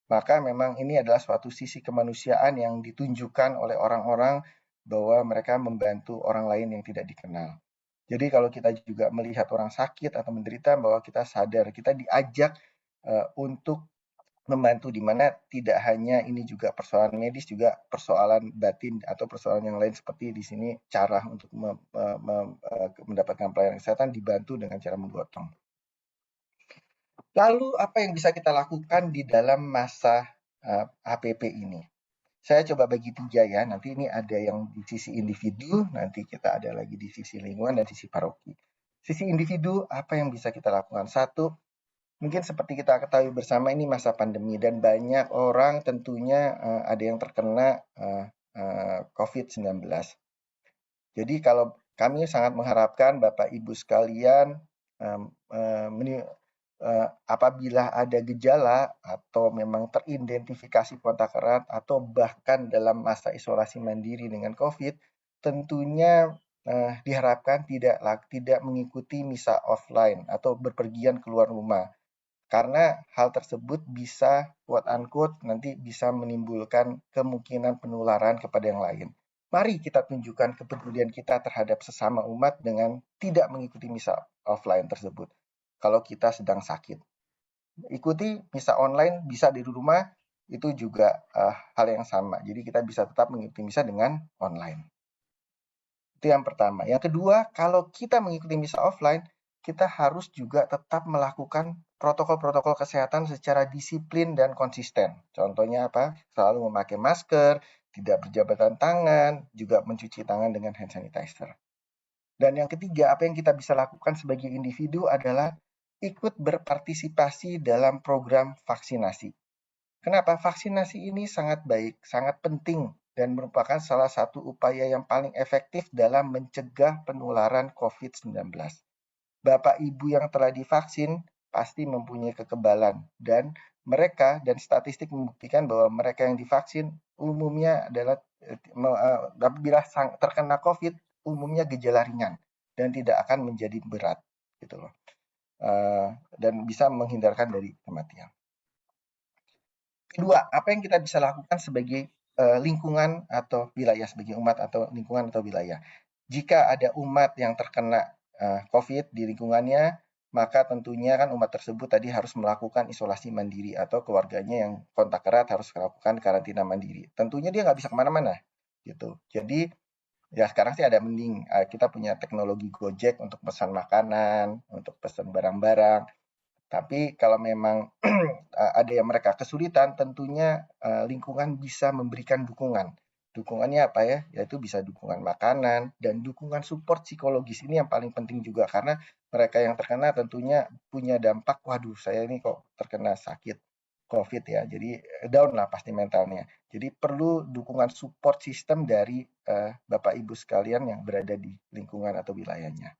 Maka memang ini adalah suatu sisi kemanusiaan yang ditunjukkan oleh orang-orang bahwa mereka membantu orang lain yang tidak dikenal. Jadi kalau kita juga melihat orang sakit atau menderita, bahwa kita sadar, kita diajak untuk membantu, di mana tidak hanya ini juga persoalan medis, juga persoalan batin atau persoalan yang lain seperti di sini cara untuk mendapatkan pelayanan kesehatan dibantu dengan cara menggotong. Lalu apa yang bisa kita lakukan di dalam masa HPP ini? Saya coba bagi 3 ya, nanti ini ada yang di sisi individu, nanti kita ada lagi di sisi lingkungan dan sisi paroki. Sisi individu, apa yang bisa kita lakukan? Satu, mungkin seperti kita ketahui bersama ini masa pandemi dan banyak orang tentunya ada yang terkena COVID-19. Jadi kalau kami sangat mengharapkan Bapak Ibu sekalian apabila ada gejala atau memang teridentifikasi kontak erat atau bahkan dalam masa isolasi mandiri dengan COVID, tentunya diharapkan tidak mengikuti misa offline atau berpergian keluar rumah. Karena hal tersebut bisa quote unquote nanti bisa menimbulkan kemungkinan penularan kepada yang lain. Mari kita tunjukkan kepedulian kita terhadap sesama umat dengan tidak mengikuti misa offline tersebut. Kalau kita sedang sakit, ikuti misa online bisa di rumah, itu juga hal yang sama. Jadi kita bisa tetap mengikuti misa dengan online. Itu yang pertama. Yang kedua, kalau kita mengikuti misa offline, kita harus juga tetap melakukan protokol-protokol kesehatan secara disiplin dan konsisten. Contohnya apa? Selalu memakai masker, tidak berjabatan tangan, juga mencuci tangan dengan hand sanitizer. Dan yang ketiga, apa yang kita bisa lakukan sebagai individu adalah ikut berpartisipasi dalam program vaksinasi. Kenapa? Vaksinasi ini sangat baik, sangat penting, dan merupakan salah satu upaya yang paling efektif dalam mencegah penularan COVID-19. Bapak Ibu yang telah divaksin pasti mempunyai kekebalan, dan mereka dan statistik membuktikan bahwa mereka yang divaksin umumnya adalah apabila terkena COVID umumnya gejala ringan dan tidak akan menjadi berat, gitu loh. Dan bisa menghindarkan dari kematian. Kedua, apa yang kita bisa lakukan sebagai lingkungan atau wilayah, sebagai umat atau lingkungan atau wilayah? Jika ada umat yang terkena COVID di lingkungannya, maka tentunya kan umat tersebut tadi harus melakukan isolasi mandiri atau keluarganya yang kontak erat harus melakukan karantina mandiri. Tentunya dia nggak bisa kemana-mana, gitu. Jadi ya sekarang sih ada mending kita punya teknologi Gojek untuk pesan makanan, untuk pesan barang-barang. Tapi kalau memang ada yang mereka kesulitan, tentunya lingkungan bisa memberikan dukungan. Dukungannya apa ya? Yaitu bisa dukungan makanan dan dukungan support psikologis. Ini yang paling penting juga karena mereka yang terkena tentunya punya dampak, waduh saya ini kok terkena sakit COVID ya, jadi down lah pasti mentalnya. Jadi perlu dukungan support system dari Bapak Ibu sekalian yang berada di lingkungan atau wilayahnya.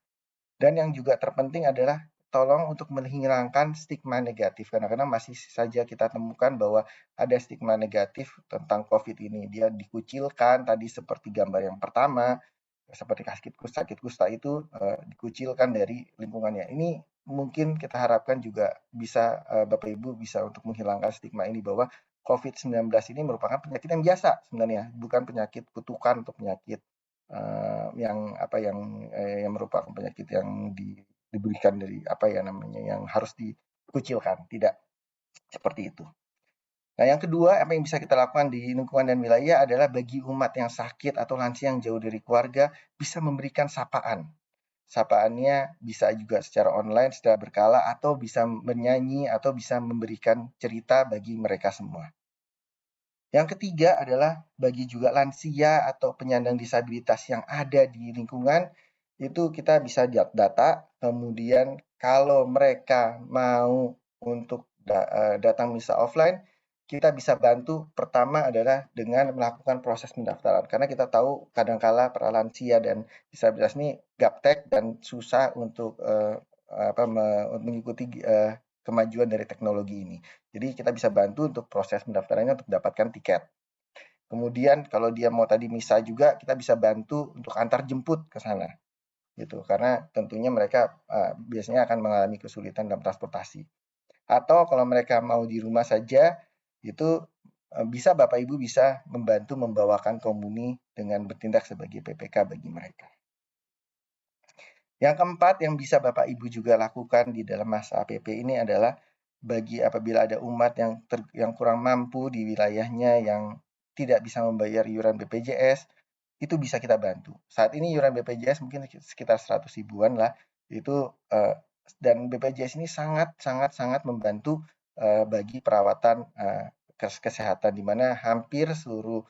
Dan yang juga terpenting adalah tolong untuk menghilangkan stigma negatif. Kadang-kadang masih saja kita temukan bahwa ada stigma negatif tentang COVID ini. Dia dikucilkan tadi seperti gambar yang pertama, seperti sakit kusta itu dikucilkan dari lingkungannya. Ini mungkin kita harapkan juga bisa Bapak Ibu bisa untuk menghilangkan stigma ini bahwa COVID-19 ini merupakan penyakit yang biasa sebenarnya, bukan penyakit kutukan atau penyakit yang merupakan penyakit yang diberikan dari yang harus dikucilkan, tidak seperti itu. Nah, yang kedua, apa yang bisa kita lakukan di lingkungan dan wilayah adalah bagi umat yang sakit atau lansia yang jauh dari keluarga bisa memberikan sapaan. Sapaannya bisa juga secara online, secara berkala, atau bisa bernyanyi, atau bisa memberikan cerita bagi mereka semua. Yang ketiga adalah bagi juga lansia atau penyandang disabilitas yang ada di lingkungan, itu kita bisa data, kemudian kalau mereka mau untuk datang misa offline, kita bisa bantu pertama adalah dengan melakukan proses pendaftaran. Karena kita tahu kadangkala para lansia dan disabilitas ini gaptek dan susah untuk mengikuti kemajuan dari teknologi ini. Jadi kita bisa bantu untuk proses pendaftarannya untuk dapatkan tiket. Kemudian kalau dia mau tadi misa juga, kita bisa bantu untuk antar jemput ke sana. Gitu, karena tentunya mereka biasanya akan mengalami kesulitan dalam transportasi. Atau kalau mereka mau di rumah saja, itu bisa Bapak Ibu bisa membantu membawakan komuni dengan bertindak sebagai PPK bagi mereka. Yang keempat yang bisa Bapak Ibu juga lakukan di dalam masa APP ini adalah bagi apabila ada umat yang kurang mampu di wilayahnya yang tidak bisa membayar iuran BPJS, itu bisa kita bantu. Saat ini iuran BPJS mungkin sekitar 100 ribuan lah, itu dan BPJS ini sangat membantu bagi perawatan kesehatan di mana hampir seluruh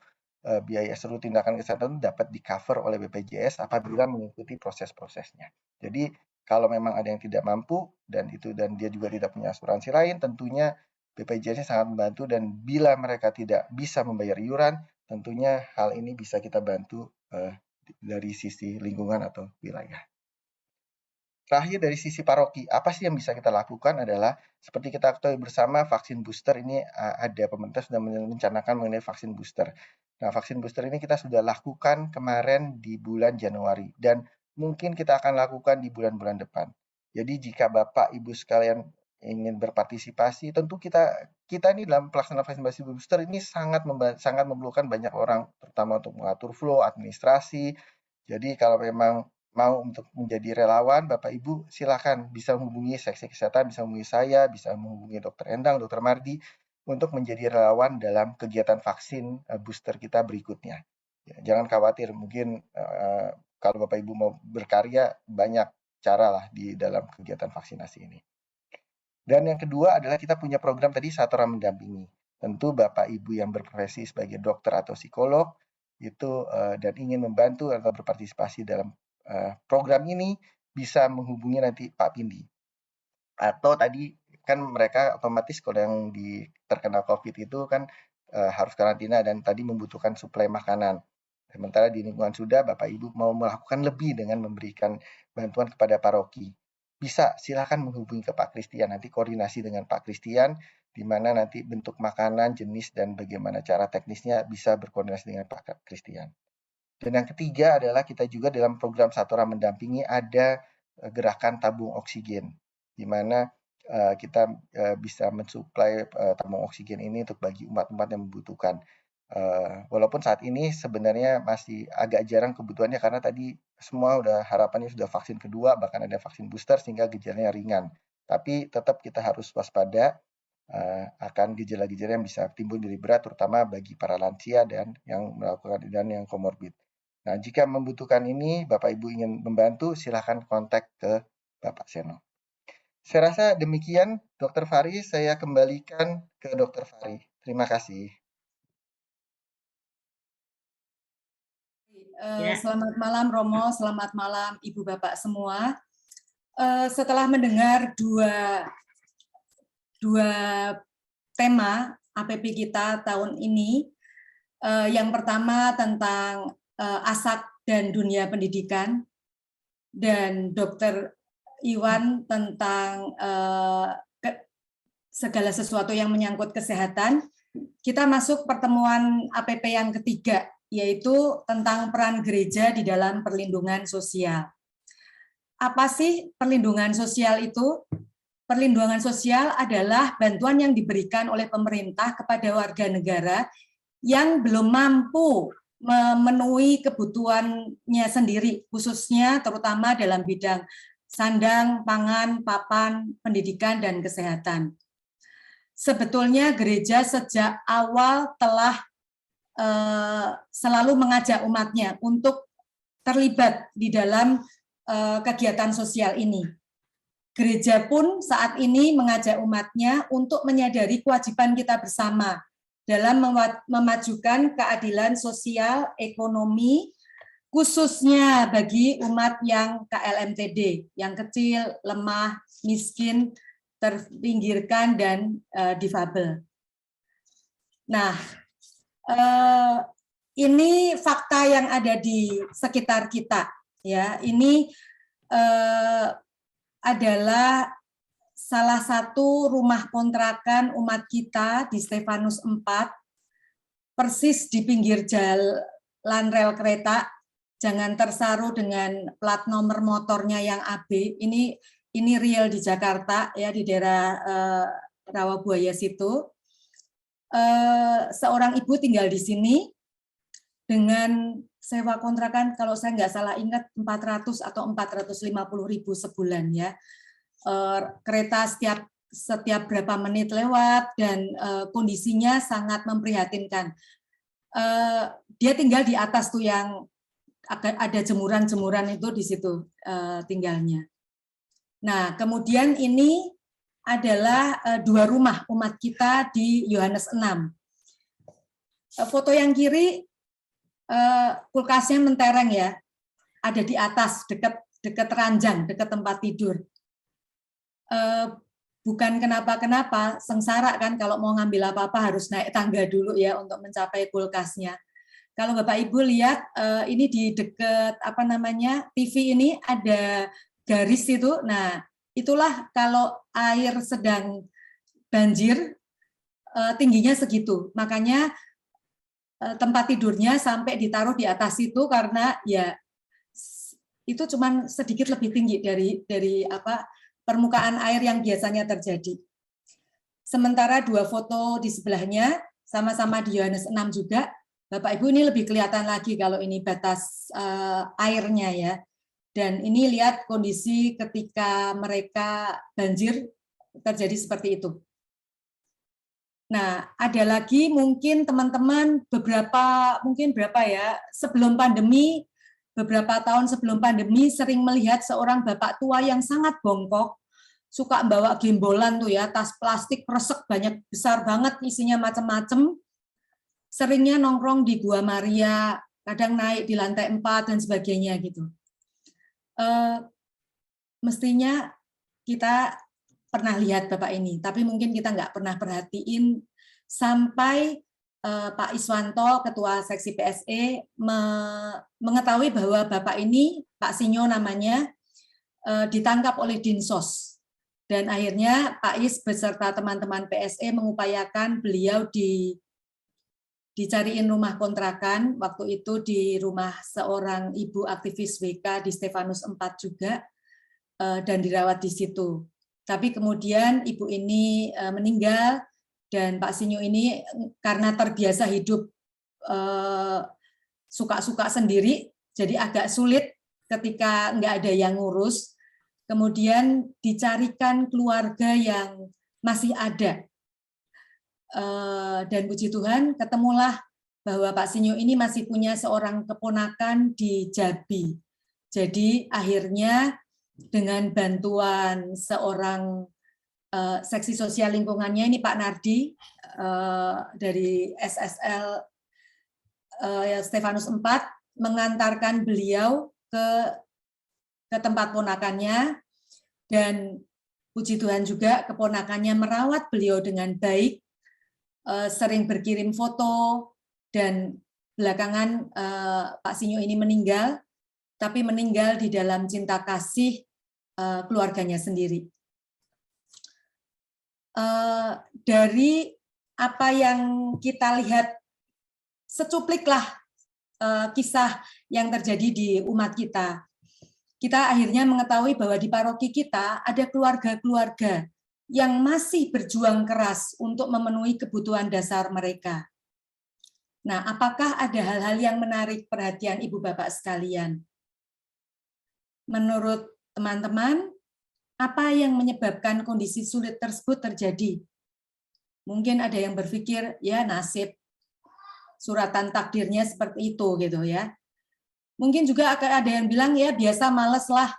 biaya seluruh tindakan kesehatan dapat di-cover oleh BPJS apabila mengikuti proses-prosesnya. Jadi kalau memang ada yang tidak mampu dan dia juga tidak punya asuransi lain, tentunya BPJS-nya sangat membantu dan bila mereka tidak bisa membayar iuran, tentunya hal ini bisa kita bantu dari sisi lingkungan atau wilayah. Terakhir dari sisi paroki, apa sih yang bisa kita lakukan adalah seperti kita ketahui bersama vaksin booster ini ada pemerintah sudah merencanakan mengenai vaksin booster. Nah, vaksin booster ini kita sudah lakukan kemarin di bulan Januari dan mungkin kita akan lakukan di bulan-bulan depan. Jadi jika Bapak Ibu sekalian ingin berpartisipasi, tentu kita ini dalam pelaksanaan vaksinasi booster ini sangat memerlukan banyak orang, terutama untuk mengatur flow, administrasi. Jadi kalau memang mau untuk menjadi relawan, Bapak Ibu silakan bisa menghubungi seksi kesehatan, bisa menghubungi saya, bisa menghubungi Dr. Endang, Dr. Mardi untuk menjadi relawan dalam kegiatan vaksin booster kita berikutnya. Ya, jangan khawatir, mungkin kalau Bapak Ibu mau berkarya banyak cara lah di dalam kegiatan vaksinasi ini. Dan yang kedua adalah kita punya program tadi Satora Mendampingi. Tentu Bapak Ibu yang berprofesi sebagai dokter atau psikolog itu dan ingin membantu atau berpartisipasi dalam program ini bisa menghubungi nanti Pak Pindi. Atau tadi kan mereka otomatis kalau yang terkena COVID itu kan harus karantina dan tadi membutuhkan suplai makanan. Sementara di lingkungan sudah Bapak Ibu mau melakukan lebih dengan memberikan bantuan kepada paroki. Bisa silakan menghubungi ke Pak Christian, nanti koordinasi dengan Pak Christian di mana nanti bentuk makanan, jenis dan bagaimana cara teknisnya bisa berkoordinasi dengan Pak Christian. Dan yang ketiga adalah kita juga dalam program Satora Mendampingi ada gerakan tabung oksigen, di mana kita bisa mensuplai tabung oksigen ini untuk bagi umat-umat yang membutuhkan. Walaupun saat ini sebenarnya masih agak jarang kebutuhannya karena tadi semua harapannya sudah vaksin kedua, bahkan ada vaksin booster sehingga gejalanya ringan. Tapi tetap kita harus waspada akan gejala-gejala yang bisa timbul dari berat, terutama bagi para lansia dan yang melakukan dan yang komorbid. Nah, jika membutuhkan ini, Bapak Ibu ingin membantu, silakan kontak ke Bapak Seno. Saya rasa demikian, Dr. Fari. Saya kembalikan ke Dr. Fari. Terima kasih.
Selamat malam Romo, selamat malam Ibu Bapak semua. Setelah mendengar dua tema APP kita tahun ini, yang pertama tentang ASAK dan dunia pendidikan, dan Dr. Iwan tentang segala sesuatu yang menyangkut kesehatan, kita masuk pertemuan APP yang ketiga, yaitu tentang peran gereja di dalam perlindungan sosial. Apa sih perlindungan sosial itu? Perlindungan sosial adalah bantuan yang diberikan oleh pemerintah kepada warga negara yang belum mampu memenuhi kebutuhannya sendiri, khususnya terutama dalam bidang sandang, pangan, papan, pendidikan, dan kesehatan. Sebetulnya gereja sejak awal telah selalu mengajak umatnya untuk terlibat di dalam kegiatan sosial ini. Gereja pun saat ini mengajak umatnya untuk menyadari kewajiban kita bersama dalam memajukan keadilan sosial, ekonomi, khususnya bagi umat yang KLMTD, yang kecil, lemah, miskin, terpinggirkan, dan difabel. Nah, ini fakta yang ada di sekitar kita. Ya, ini adalah salah satu rumah kontrakan umat kita di Stefanus 4, persis di pinggir jalan rel kereta. Jangan tersaru dengan plat nomor motornya yang AB. Ini real di Jakarta, ya, di daerah Rawabuaya situ. Seorang ibu tinggal di sini dengan sewa kontrakan, kalau saya nggak salah ingat 400 atau 450.000 sebulan, ya. Kereta setiap berapa menit lewat, dan kondisinya sangat memprihatinkan. Dia tinggal di atas tuh yang ada jemuran-jemuran itu, di situ tinggalnya. Nah, kemudian ini adalah dua rumah umat kita di Yohanes 6. Foto yang kiri, kulkasnya mentereng, ya, ada di atas, dekat ranjang, dekat tempat tidur. Bukan kenapa-kenapa, sengsara kan kalau mau ngambil apa-apa harus naik tangga dulu, ya, untuk mencapai kulkasnya. Kalau Bapak Ibu lihat, ini di dekat TV ini ada garis itu. Nah, itulah kalau air sedang banjir, tingginya segitu. Makanya tempat tidurnya sampai ditaruh di atas itu, karena ya itu cuma sedikit lebih tinggi dari permukaan air yang biasanya terjadi. Sementara dua foto di sebelahnya sama-sama di Yohanes 6 juga. Bapak Ibu, ini lebih kelihatan lagi kalau ini batas airnya, ya. Dan ini lihat kondisi ketika mereka banjir terjadi seperti itu. Nah, ada lagi mungkin teman-teman sebelum pandemi, beberapa tahun sebelum pandemi sering melihat seorang bapak tua yang sangat bongkok, suka bawa gembolan tuh, ya, tas plastik resek banyak, besar banget, isinya macam-macam. Seringnya nongkrong di Gua Maria, kadang naik di lantai 4 dan sebagainya gitu. Mestinya kita pernah lihat Bapak ini, tapi mungkin kita nggak pernah perhatiin sampai Pak Iswanto, Ketua Seksi PSE, mengetahui bahwa Bapak ini, Pak Sinyo namanya, ditangkap oleh Dinsos. Dan akhirnya Pak Is beserta teman-teman PSE mengupayakan beliau dicariin rumah kontrakan, waktu itu di rumah seorang ibu aktivis WK di Stefanus 4 juga, dan dirawat di situ. Tapi kemudian ibu ini meninggal, dan Pak Sinyo ini karena terbiasa hidup suka-suka sendiri, jadi agak sulit ketika nggak ada yang ngurus. Kemudian dicarikan keluarga yang masih ada. Dan puji Tuhan ketemulah bahwa Pak Sinyo ini masih punya seorang keponakan di Jambi. Jadi akhirnya dengan bantuan seorang seksi sosial lingkungannya, ini Pak Nardi dari SSL Stefanus 4, mengantarkan beliau ke tempat ponakannya, dan puji Tuhan juga keponakannya merawat beliau dengan baik, sering berkirim foto, dan belakangan Pak Sinyo ini meninggal, tapi meninggal di dalam cinta kasih keluarganya sendiri. Dari apa yang kita lihat, secupliklah kisah yang terjadi di umat kita. Kita akhirnya mengetahui bahwa di paroki kita ada keluarga-keluarga yang masih berjuang keras untuk memenuhi kebutuhan dasar mereka. Nah, apakah ada hal-hal yang menarik perhatian Ibu Bapak sekalian? Menurut teman-teman, apa yang menyebabkan kondisi sulit tersebut terjadi? Mungkin ada yang berpikir, ya nasib, suratan takdirnya seperti itu gitu ya. Mungkin juga akan ada yang bilang ya biasa males lah,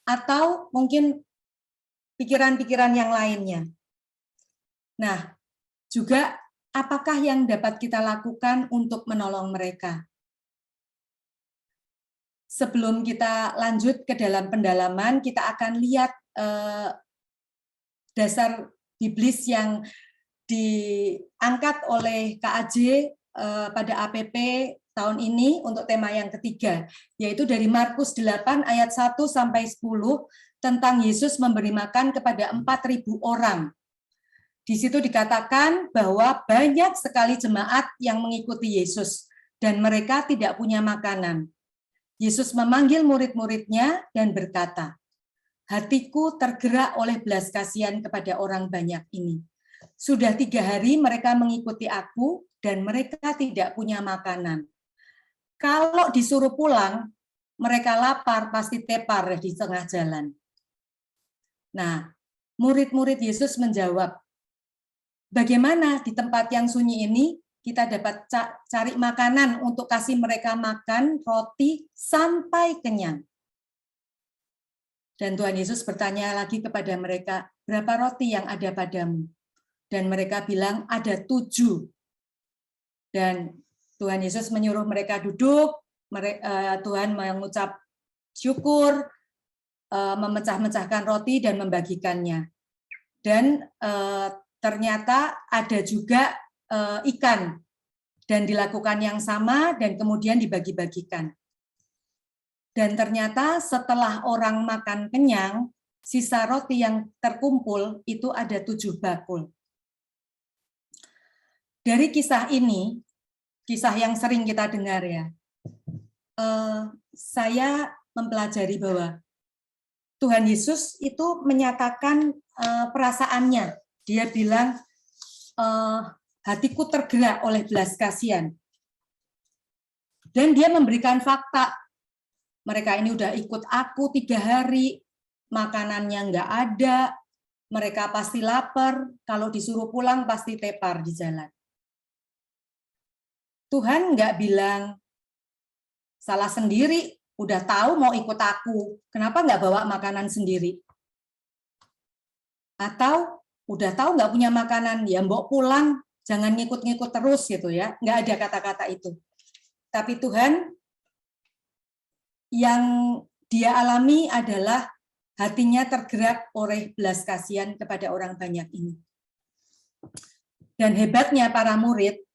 atau mungkin pikiran-pikiran yang lainnya. Nah, juga apakah yang dapat kita lakukan untuk menolong mereka? Sebelum kita lanjut ke dalam pendalaman, kita akan lihat dasar biblis yang diangkat oleh KAJ pada APP tahun ini untuk tema yang ketiga, yaitu dari Markus 8 ayat 1 sampai 10 tentang Yesus memberi makan kepada 4.000 orang. Di situ dikatakan bahwa banyak sekali jemaat yang mengikuti Yesus dan mereka tidak punya makanan. Yesus memanggil murid-muridnya dan berkata, "Hatiku tergerak oleh belas kasihan kepada orang banyak ini. Sudah 3 hari mereka mengikuti aku dan mereka tidak punya makanan. Kalau disuruh pulang, mereka lapar, pasti tepar di tengah jalan." Nah, murid-murid Yesus menjawab, "Bagaimana di tempat yang sunyi ini kita dapat cari makanan untuk kasih mereka makan roti sampai kenyang?" Dan Tuhan Yesus bertanya lagi kepada mereka, "Berapa roti yang ada padamu?" Dan mereka bilang, "Ada 7. Dan Tuhan Yesus menyuruh mereka duduk, Tuhan mengucap syukur, memecah-mecahkan roti dan membagikannya. Dan ternyata ada juga ikan, dan dilakukan yang sama dan kemudian dibagi-bagikan. Dan ternyata setelah orang makan kenyang, sisa roti yang terkumpul itu ada 7 bakul. Dari kisah ini, kisah yang sering kita dengar ya, saya mempelajari bahwa Tuhan Yesus itu menyatakan perasaannya. Dia bilang, "Hatiku tergerak oleh belas kasihan." Dan dia memberikan fakta. Mereka ini udah ikut aku 3 hari, makanannya nggak ada, mereka pasti lapar, kalau disuruh pulang pasti tepar di jalan. Tuhan nggak bilang, "Salah sendiri, udah tahu mau ikut aku, kenapa nggak bawa makanan sendiri?" Atau, "Udah tahu nggak punya makanan, ya mbok pulang, jangan ngikut-ngikut terus," gitu ya. Nggak ada kata-kata itu. Tapi Tuhan yang dia alami adalah hatinya tergerak oleh belas kasihan kepada orang banyak ini. Dan hebatnya para murid,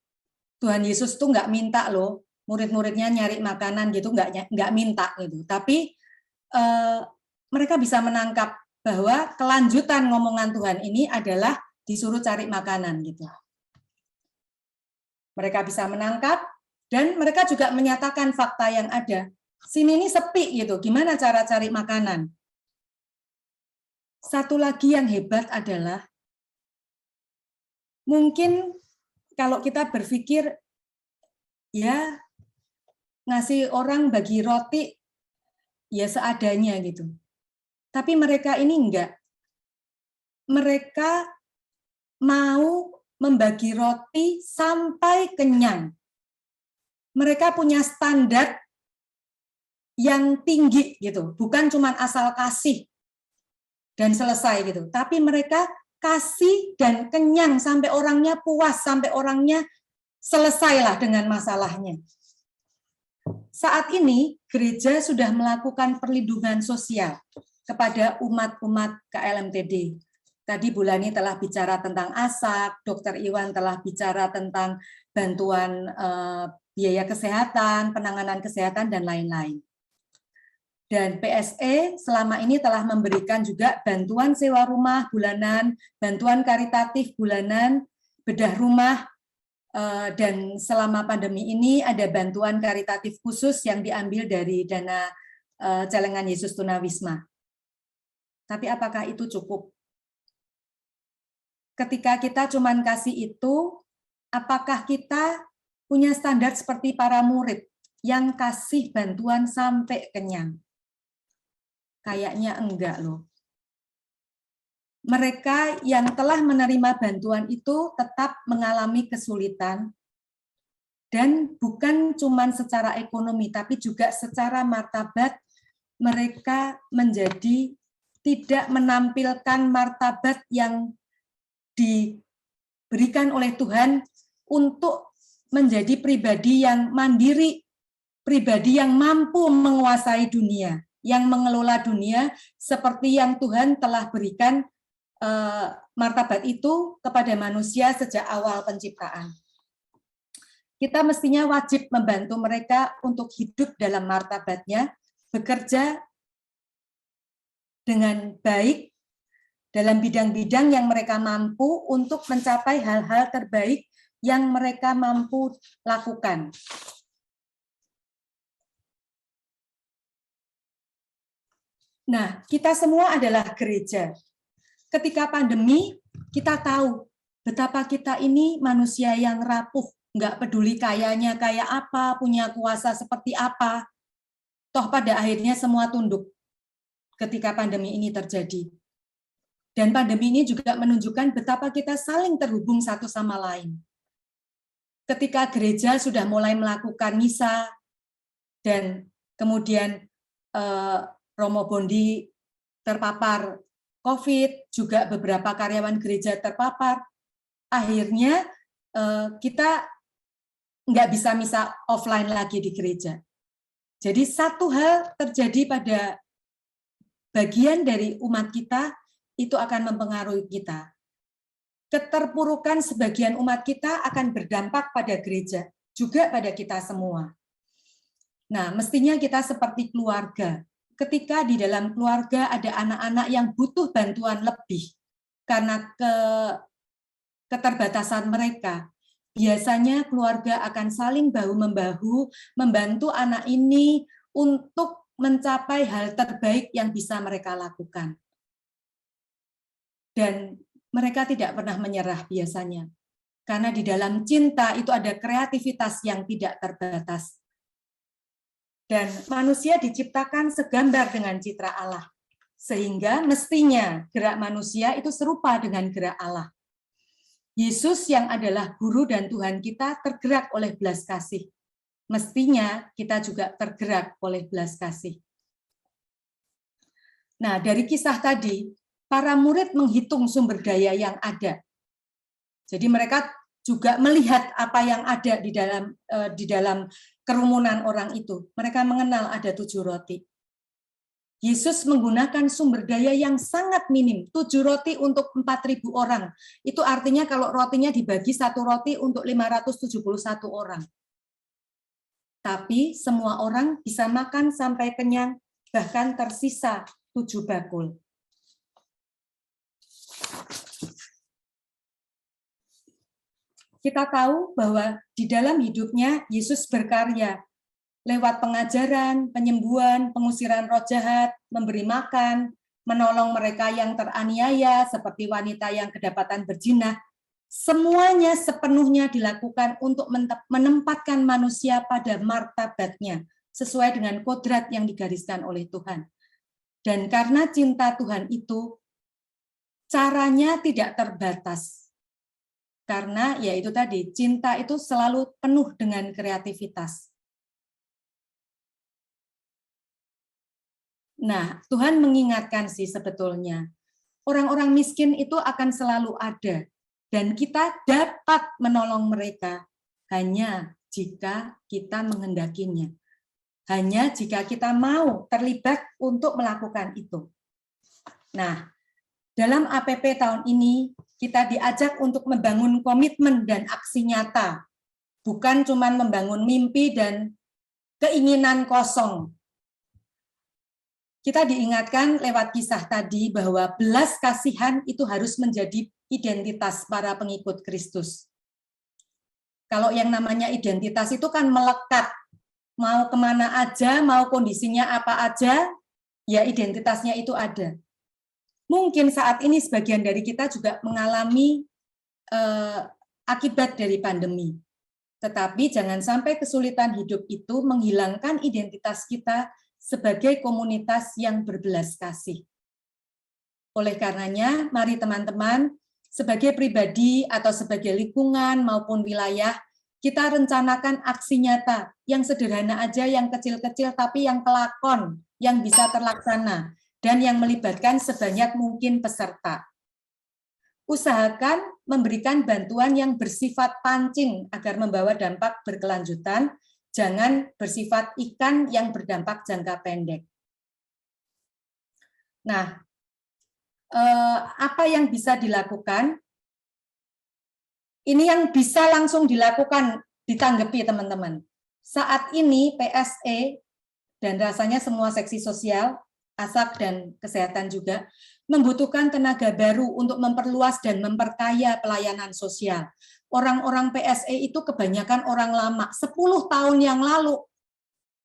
Tuhan Yesus tuh nggak minta loh, murid-muridnya nyari makanan gitu, nggak minta gitu. Tapi mereka bisa menangkap bahwa kelanjutan ngomongan Tuhan ini adalah disuruh cari makanan gitu. Mereka bisa menangkap dan mereka juga menyatakan fakta yang ada. Sini ini sepi gitu, gimana cara cari makanan? Satu lagi yang hebat adalah mungkin kalau kita berpikir ya ngasih orang bagi roti ya seadanya gitu. Tapi mereka ini enggak. Mereka mau membagi roti sampai kenyang. Mereka punya standar yang tinggi gitu, bukan cuma asal kasih dan selesai gitu, tapi mereka kasih dan kenyang sampai orangnya puas, sampai orangnya selesailah dengan masalahnya. Saat ini gereja sudah melakukan perlindungan sosial kepada umat-umat KLMTD. Tadi Bulani telah bicara tentang ASAK, Dr. Iwan telah bicara tentang bantuan biaya kesehatan, penanganan kesehatan, dan lain-lain. Dan PSE selama ini telah memberikan juga bantuan sewa rumah bulanan, bantuan karitatif bulanan, bedah rumah, dan selama pandemi ini ada bantuan karitatif khusus yang diambil dari dana Celengan Yesus Tunawisma. Tapi apakah itu cukup? Ketika kita cuma kasih itu, apakah kita punya standar seperti para murid yang kasih bantuan sampai kenyang? Kayaknya enggak loh. Mereka yang telah menerima bantuan itu tetap mengalami kesulitan, dan bukan cuma secara ekonomi, tapi juga secara martabat mereka menjadi tidak menampilkan martabat yang diberikan oleh Tuhan untuk menjadi pribadi yang mandiri, pribadi yang mampu menguasai dunia, yang mengelola dunia seperti yang Tuhan telah berikan martabat itu kepada manusia sejak awal penciptaan. Kita mestinya wajib membantu mereka untuk hidup dalam martabatnya, bekerja dengan baik dalam bidang-bidang yang mereka mampu untuk mencapai hal-hal terbaik yang mereka mampu lakukan. Nah, kita semua adalah gereja. Ketika pandemi, kita tahu betapa kita ini manusia yang rapuh, nggak peduli kayanya kayak apa, punya kuasa seperti apa. Toh pada akhirnya semua tunduk ketika pandemi ini terjadi. Dan pandemi ini juga menunjukkan betapa kita saling terhubung satu sama lain. Ketika gereja sudah mulai melakukan misa, dan kemudian Romo Bondi terpapar COVID, juga beberapa karyawan gereja terpapar, akhirnya kita nggak bisa misa offline lagi di gereja. Jadi satu hal terjadi pada bagian dari umat kita, itu akan mempengaruhi kita. Keterpurukan sebagian umat kita akan berdampak pada gereja, juga pada kita semua. Nah, mestinya kita seperti keluarga. Ketika di dalam keluarga ada anak-anak yang butuh bantuan lebih karena keterbatasan mereka, biasanya keluarga akan saling bahu-membahu membantu anak ini untuk mencapai hal terbaik yang bisa mereka lakukan. Dan mereka tidak pernah menyerah biasanya. Karena di dalam cinta itu ada kreativitas yang tidak terbatas. Dan manusia diciptakan segambar dengan citra Allah. Sehingga mestinya gerak manusia itu serupa dengan gerak Allah. Yesus yang adalah guru dan Tuhan kita tergerak oleh belas kasih. Mestinya kita juga tergerak oleh belas kasih. Nah, dari kisah tadi, para murid menghitung sumber daya yang ada. Jadi mereka juga melihat apa yang ada di dalam kerumunan orang itu. Mereka mengenal ada 7 roti. Yesus menggunakan sumber daya yang sangat minim, 7 roti untuk 4.000 orang. Itu artinya kalau rotinya dibagi 1 roti untuk 571 orang. Tapi semua orang bisa makan sampai kenyang, bahkan tersisa 7 bakul. Kita tahu bahwa di dalam hidupnya Yesus berkarya lewat pengajaran, penyembuhan, pengusiran roh jahat, memberi makan, menolong mereka yang teraniaya seperti wanita yang kedapatan berzina. Semuanya sepenuhnya dilakukan untuk menempatkan manusia pada martabatnya sesuai dengan kodrat yang digariskan oleh Tuhan. Dan karena cinta Tuhan itu caranya tidak terbatas. Karena ya itu tadi, cinta itu selalu penuh dengan kreativitas. Nah, Tuhan mengingatkan sih sebetulnya, orang-orang miskin itu akan selalu ada, dan kita dapat menolong mereka hanya jika kita menghendakinya. Hanya jika kita mau terlibat untuk melakukan itu. Nah, dalam APP tahun ini, kita diajak untuk membangun komitmen dan aksi nyata, bukan cuma membangun mimpi dan keinginan kosong. Kita diingatkan lewat kisah tadi bahwa belas kasihan itu harus menjadi identitas para pengikut Kristus. Kalau yang namanya identitas itu kan melekat, mau kemana aja, mau kondisinya apa aja, ya identitasnya itu ada. Mungkin saat ini sebagian dari kita juga mengalami akibat dari pandemi. Tetapi jangan sampai kesulitan hidup itu menghilangkan identitas kita sebagai komunitas yang berbelas kasih. Oleh karenanya, mari teman-teman, sebagai pribadi atau sebagai lingkungan maupun wilayah, kita rencanakan aksi nyata yang sederhana aja, yang kecil-kecil, tapi yang kelakon, yang bisa terlaksana, dan yang melibatkan sebanyak mungkin peserta. Usahakan memberikan bantuan yang bersifat pancing agar membawa dampak berkelanjutan, jangan bersifat ikan yang berdampak jangka pendek. Nah, apa yang bisa dilakukan? Ini yang bisa langsung dilakukan, ditanggapi teman-teman. Saat ini PSE dan rasanya semua seksi sosial, ASAK dan kesehatan juga, membutuhkan tenaga baru untuk memperluas dan memperkaya pelayanan sosial. Orang-orang PSE itu kebanyakan orang lama, 10 tahun yang lalu,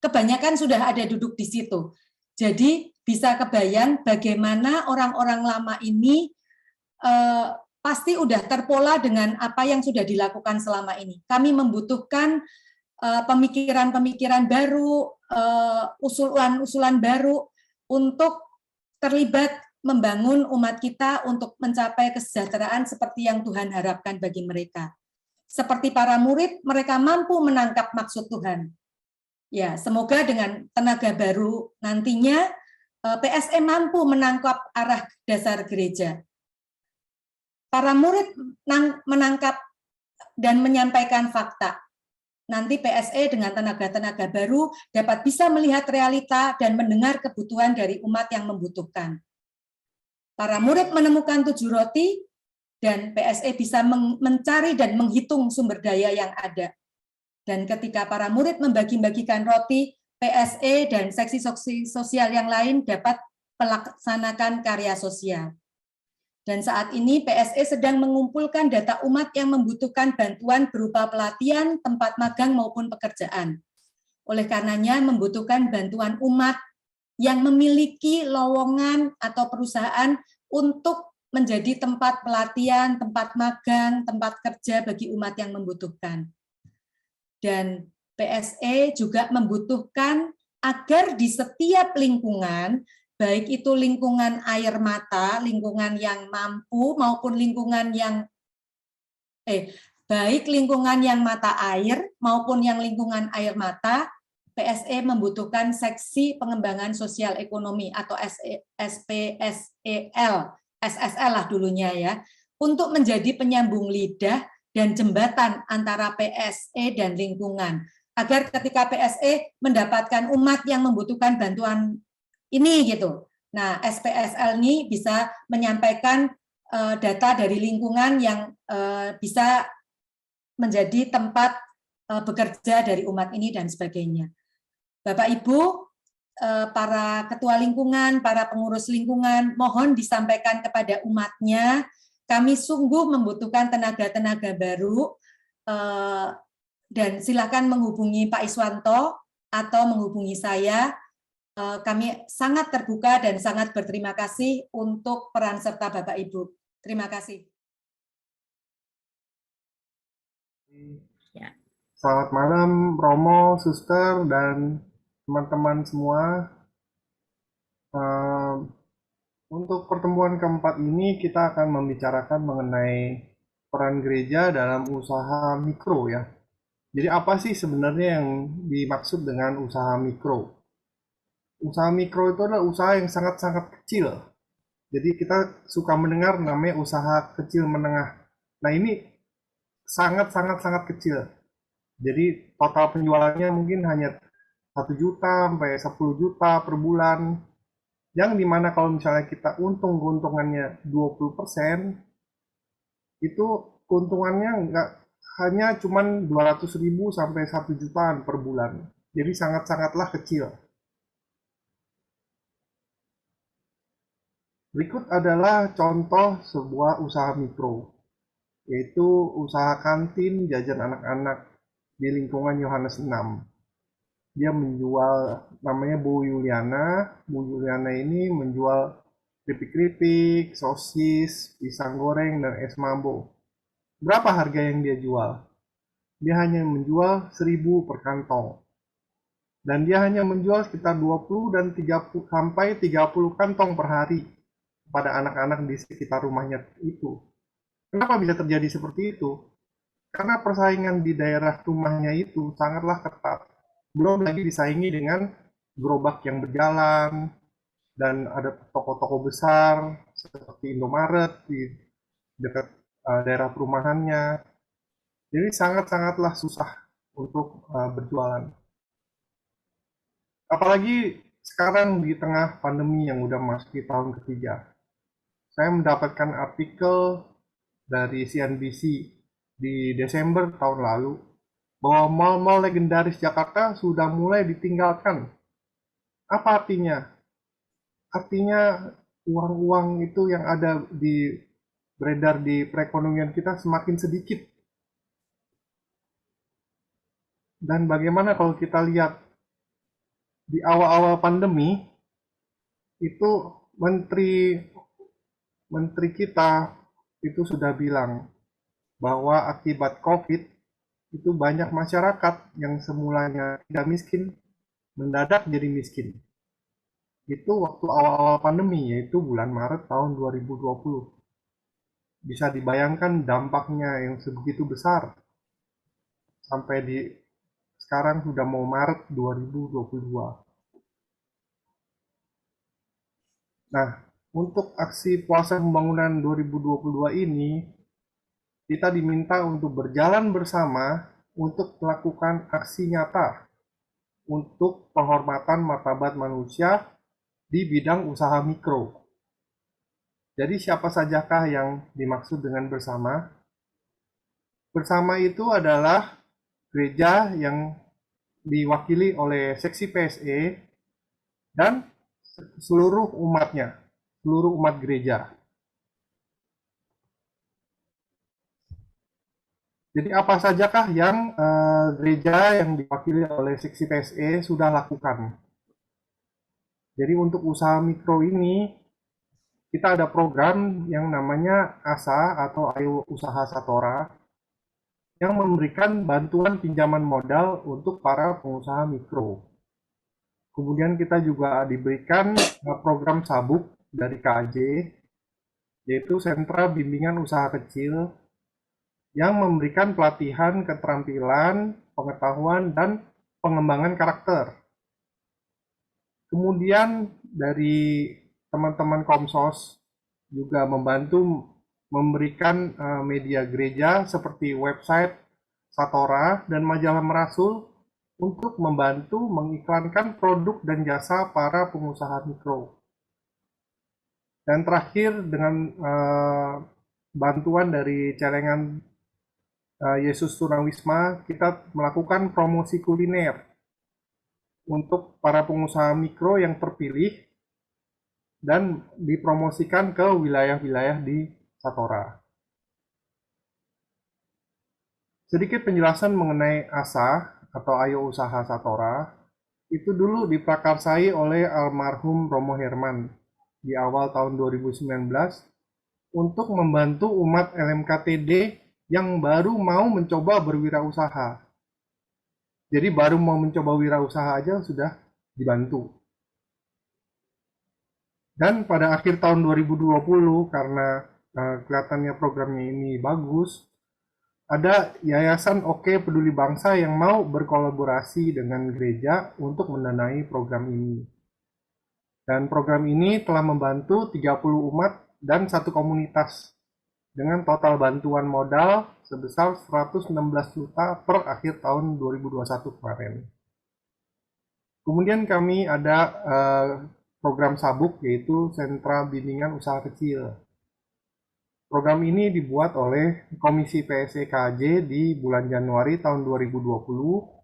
kebanyakan sudah ada duduk di situ. Jadi bisa kebayang bagaimana orang-orang lama ini pasti udah terpola dengan apa yang sudah dilakukan selama ini. Kami membutuhkan pemikiran-pemikiran baru, usulan-usulan baru untuk terlibat membangun umat kita untuk mencapai kesejahteraan seperti yang Tuhan harapkan bagi mereka. Seperti para murid, mereka mampu menangkap maksud Tuhan. Ya, semoga dengan tenaga baru nantinya PSE mampu menangkap arah dasar gereja. Para murid menangkap dan menyampaikan fakta. Nanti PSE dengan tenaga-tenaga baru dapat bisa melihat realita dan mendengar kebutuhan dari umat yang membutuhkan. Para murid menemukan 7 roti, dan PSE bisa mencari dan menghitung sumber daya yang ada. Dan ketika para murid membagi-bagikan roti, PSE dan seksi sosial yang lain dapat melaksanakan karya sosial. Dan saat ini PSE sedang mengumpulkan data umat yang membutuhkan bantuan berupa pelatihan, tempat magang maupun pekerjaan. Oleh karenanya membutuhkan bantuan umat yang memiliki lowongan atau perusahaan untuk menjadi tempat pelatihan, tempat magang, tempat kerja bagi umat yang membutuhkan. Dan PSE juga membutuhkan agar di setiap lingkungan, baik itu lingkungan air mata, lingkungan yang mampu, maupun lingkungan yang baik lingkungan yang mata air maupun yang lingkungan air mata, PSE membutuhkan seksi pengembangan sosial ekonomi atau SPSEL, SSL lah dulunya ya, untuk menjadi penyambung lidah dan jembatan antara PSE dan lingkungan, agar ketika PSE mendapatkan umat yang membutuhkan bantuan ini gitu. Nah, SPSL ini bisa menyampaikan data dari lingkungan yang bisa menjadi tempat bekerja dari umat ini dan sebagainya. Bapak Ibu, para ketua lingkungan, para pengurus lingkungan, mohon disampaikan kepada umatnya, kami sungguh membutuhkan tenaga-tenaga baru, dan silakan menghubungi Pak Iswanto atau menghubungi saya. Kami sangat terbuka dan sangat berterima kasih untuk peran serta Bapak Ibu. Terima kasih.
Selamat malam Romo, Suster, dan teman-teman semua. Untuk pertemuan keempat ini kita akan membicarakan mengenai peran gereja dalam usaha mikro ya. Jadi apa sih sebenarnya yang dimaksud dengan usaha mikro? Usaha mikro itu adalah usaha yang sangat-sangat kecil. Jadi kita suka mendengar namanya usaha kecil menengah. Nah ini sangat-sangat kecil. Jadi total penjualannya mungkin hanya 1 juta sampai 10 juta per bulan. Yang dimana kalau misalnya kita keuntungannya 20%, itu keuntungannya nggak hanya cuman 200.000 sampai 1 jutaan per bulan. Jadi sangat-sangatlah kecil. Berikut adalah contoh sebuah usaha mikro, yaitu usaha kantin jajan anak-anak di lingkungan Yohanes 6. Dia menjual, namanya Bu Yuliana. Bu Yuliana ini menjual keripik-keripik, sosis, pisang goreng, dan es mambo. Berapa harga yang dia jual? Dia hanya menjual 1.000 per kantong. Dan dia hanya menjual sekitar 20 dan 30 sampai 30 kantong per hari pada anak-anak di sekitar rumahnya itu. Kenapa bisa terjadi seperti itu? Karena persaingan di daerah rumahnya itu sangatlah ketat. Belum lagi disaingi dengan gerobak yang berjalan, dan ada toko-toko besar seperti Indomaret di dekat daerah perumahannya. Jadi sangat-sangatlah susah untuk berjualan. Apalagi sekarang di tengah pandemi yang udah masuk tahun ketiga. Saya mendapatkan artikel dari CNBC di Desember tahun lalu bahwa mal-mal legendaris Jakarta sudah mulai ditinggalkan. Apa artinya? Artinya uang-uang itu yang ada beredar di perekonomian kita semakin sedikit. Dan bagaimana kalau kita lihat di awal-awal pandemi itu menteri kita itu sudah bilang bahwa akibat COVID itu banyak masyarakat yang semulanya tidak miskin mendadak jadi miskin. Itu waktu awal-awal pandemi, yaitu bulan Maret tahun 2020. Bisa dibayangkan dampaknya yang sebegitu besar sampai di sekarang sudah mau Maret 2022. Nah, untuk aksi puasa pembangunan 2022 ini, kita diminta untuk berjalan bersama untuk melakukan aksi nyata untuk penghormatan martabat manusia di bidang usaha mikro. Jadi siapa sajakah yang dimaksud dengan bersama? Bersama itu adalah gereja yang diwakili oleh seksi PSE dan seluruh umatnya, seluruh umat gereja. Jadi apa sajakah yang gereja yang diwakili oleh seksi PSE sudah lakukan? Jadi untuk usaha mikro ini, kita ada program yang namanya ASA atau Ayo Usaha Satora, yang memberikan bantuan pinjaman modal untuk para pengusaha mikro. Kemudian kita juga diberikan program sabuk dari KAJ, yaitu Sentra Bimbingan Usaha Kecil, yang memberikan pelatihan keterampilan, pengetahuan, dan pengembangan karakter. Kemudian dari teman-teman Komsos juga membantu memberikan media gereja seperti website Satora dan majalah Merasul untuk membantu mengiklankan produk dan jasa para pengusaha mikro. Dan terakhir dengan bantuan dari celengan Yesus Tunawisma, kita melakukan promosi kuliner untuk para pengusaha mikro yang terpilih dan dipromosikan ke wilayah-wilayah di Satora. Sedikit penjelasan mengenai ASA atau Ayo Usaha Satora, itu dulu diprakarsai oleh almarhum Romo Herman di awal tahun 2019 untuk membantu umat LMKTD yang baru mau mencoba berwirausaha. Jadi baru mau mencoba wirausaha aja sudah dibantu. Dan pada akhir tahun 2020, karena kelihatannya programnya ini bagus, ada Yayasan Oke Peduli Bangsa yang mau berkolaborasi dengan gereja untuk mendanai program ini. Dan program ini telah membantu 30 umat dan 1 komunitas dengan total bantuan modal sebesar 116 juta per akhir tahun 2021 kemarin. Kemudian kami ada program sabuk, yaitu Sentra Bimbingan Usaha Kecil. Program ini dibuat oleh Komisi PSE KJ di bulan Januari tahun 2020.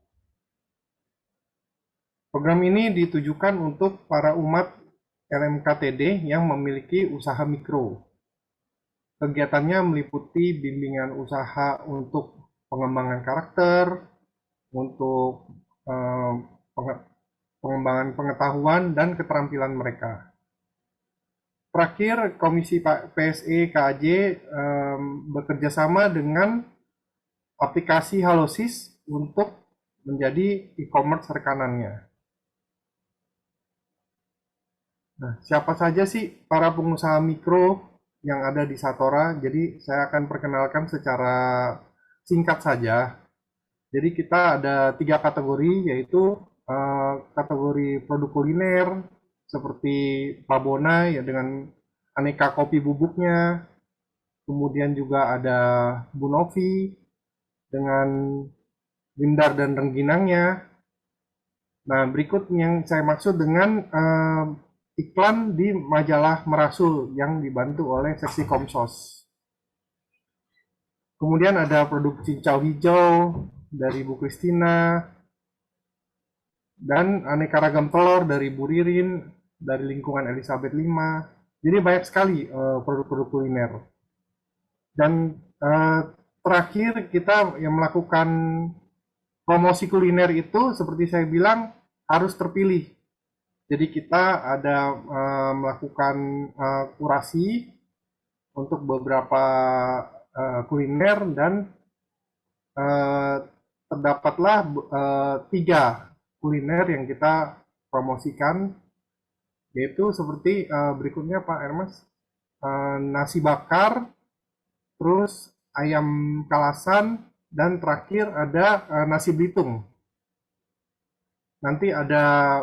Program ini ditujukan untuk para umat LMKTD yang memiliki usaha mikro. Kegiatannya meliputi bimbingan usaha untuk pengembangan karakter, untuk pengembangan pengetahuan dan keterampilan mereka. Terakhir, Komisi PSE KJ bekerja sama dengan aplikasi Halosis untuk menjadi e-commerce rekanannya. Nah, siapa saja sih para pengusaha mikro yang ada di Satora? Jadi saya akan perkenalkan secara singkat saja. Jadi kita ada 3 kategori, yaitu kategori produk kuliner seperti Pabona ya dengan aneka kopi bubuknya. Kemudian juga ada Bu Novi dengan Bindar dan rengginangnya. Nah, berikut yang saya maksud dengan iklan di majalah Merasul yang dibantu oleh seksi Komsos. Kemudian ada produk cincau hijau dari Bu Kristina, dan aneka ragam telur dari Bu Ririn, dari lingkungan Elizabeth V. Jadi banyak sekali produk-produk kuliner. Dan terakhir kita yang melakukan promosi kuliner itu seperti saya bilang harus terpilih. Jadi kita ada melakukan kurasi untuk beberapa kuliner dan terdapatlah 3 kuliner yang kita promosikan, yaitu seperti berikutnya Pak Ermas, nasi bakar, terus ayam kalasan, dan terakhir ada nasi Belitung. Nanti ada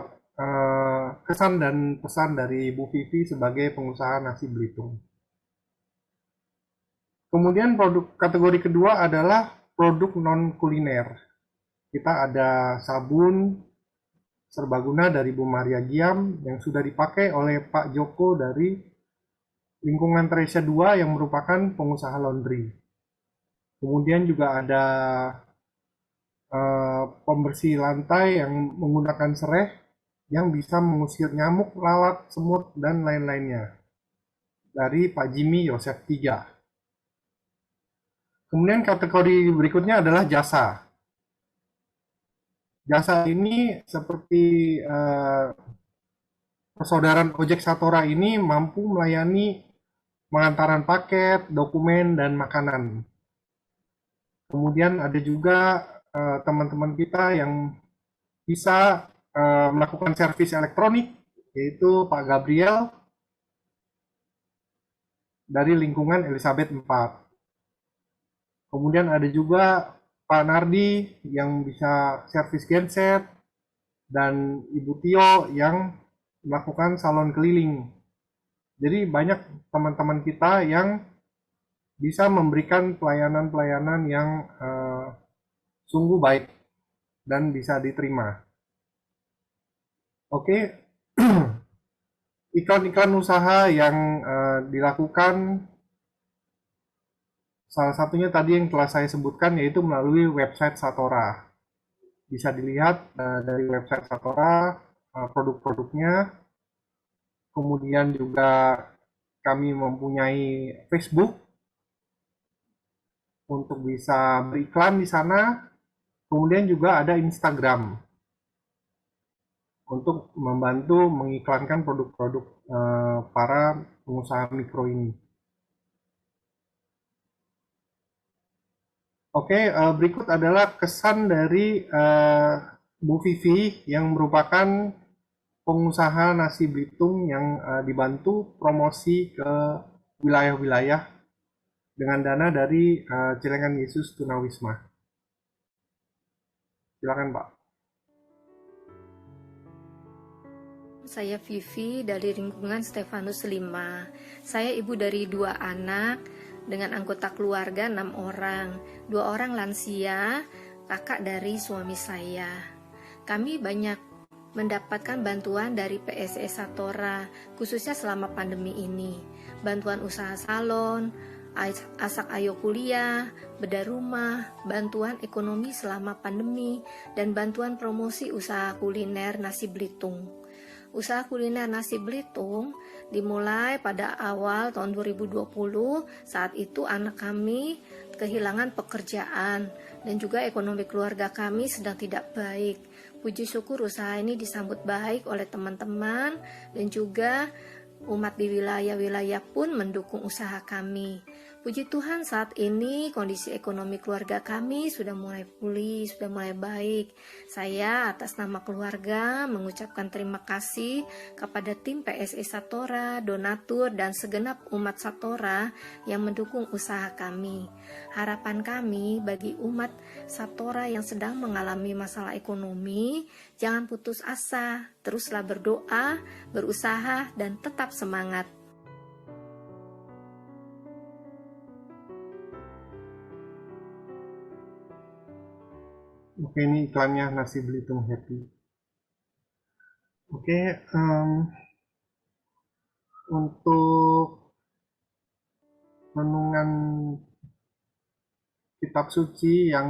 kesan dan pesan dari Bu Vivi sebagai pengusaha nasi Belitung. Kemudian kategori kedua adalah produk non kuliner. Kita ada sabun serbaguna dari Bu Maria Giam yang sudah dipakai oleh Pak Joko dari lingkungan Teresia 2 yang merupakan pengusaha laundry. Kemudian juga ada pembersih lantai yang menggunakan sereh yang bisa mengusir nyamuk, lalat, semut, dan lain-lainnya dari Pak Jimmy Yosef 3. Kemudian kategori berikutnya adalah jasa. Jasa ini seperti persaudaraan ojek Satora ini mampu melayani pengantaran paket, dokumen, dan makanan. Kemudian ada juga teman-teman kita yang bisa melakukan servis elektronik, yaitu Pak Gabriel dari lingkungan Elizabeth 4. Kemudian ada juga Pak Nardi yang bisa servis genset, dan Ibu Tio yang melakukan salon keliling. Jadi banyak teman-teman kita yang bisa memberikan pelayanan-pelayanan yang sungguh baik dan bisa diterima. Oke, iklan-iklan usaha yang dilakukan, salah satunya tadi yang telah saya sebutkan, yaitu melalui website Satora. Bisa dilihat dari website Satora produk-produknya. Kemudian juga kami mempunyai Facebook untuk bisa beriklan di sana. Kemudian juga ada Instagram untuk membantu mengiklankan produk-produk para pengusaha mikro ini. Oke, berikut adalah kesan dari Bu Vivi yang merupakan pengusaha nasi Belitung yang dibantu promosi ke wilayah-wilayah dengan dana dari Celengan Yesus Tunawisma. Silakan, Pak.
Saya Vivi dari lingkungan Stefanus 5. Saya ibu dari 2 anak dengan anggota keluarga 6 orang. 2 orang lansia, kakak dari suami saya. Kami banyak mendapatkan bantuan dari PSE Satora, khususnya selama pandemi ini. Bantuan usaha salon, Asak Ayo Kuliah, bedah rumah, bantuan ekonomi selama pandemi, dan bantuan promosi usaha kuliner nasi Belitung. Usaha kuliner nasi Belitung dimulai pada awal tahun 2020. Saat itu anak kami kehilangan pekerjaan dan juga ekonomi keluarga kami sedang tidak baik. Puji syukur usaha ini disambut baik oleh teman-teman dan juga umat di wilayah-wilayah pun mendukung usaha kami. Puji Tuhan saat ini kondisi ekonomi keluarga kami sudah mulai pulih, sudah mulai baik. Saya atas nama keluarga mengucapkan terima kasih kepada tim PSE Satora, donatur, dan segenap umat Satora yang mendukung usaha kami. Harapan kami bagi umat Satora yang sedang mengalami masalah ekonomi, jangan putus asa, teruslah berdoa, berusaha, dan tetap semangat.
Oke, ini iklannya nasi Belitung Happy. Oke, untuk renungan kitab suci yang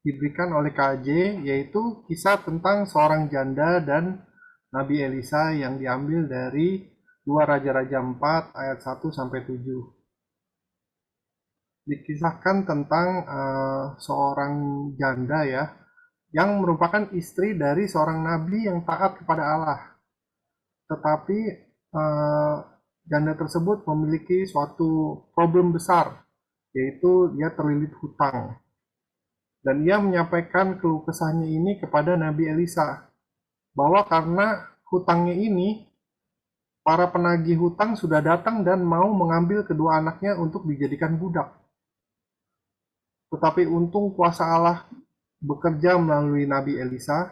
diberikan oleh KJ, yaitu kisah tentang seorang janda dan Nabi Elisa yang diambil dari 2 Raja-Raja 4 ayat 1-7. Dikisahkan tentang seorang janda ya, yang merupakan istri dari seorang nabi yang taat kepada Allah. Tetapi janda tersebut memiliki suatu problem besar, yaitu dia terlilit hutang. Dan ia menyampaikan keluh kesahnya ini kepada Nabi Elisa, bahwa karena hutangnya ini, para penagih hutang sudah datang dan mau mengambil kedua anaknya untuk dijadikan budak. Tetapi untung kuasa Allah bekerja melalui Nabi Elisa,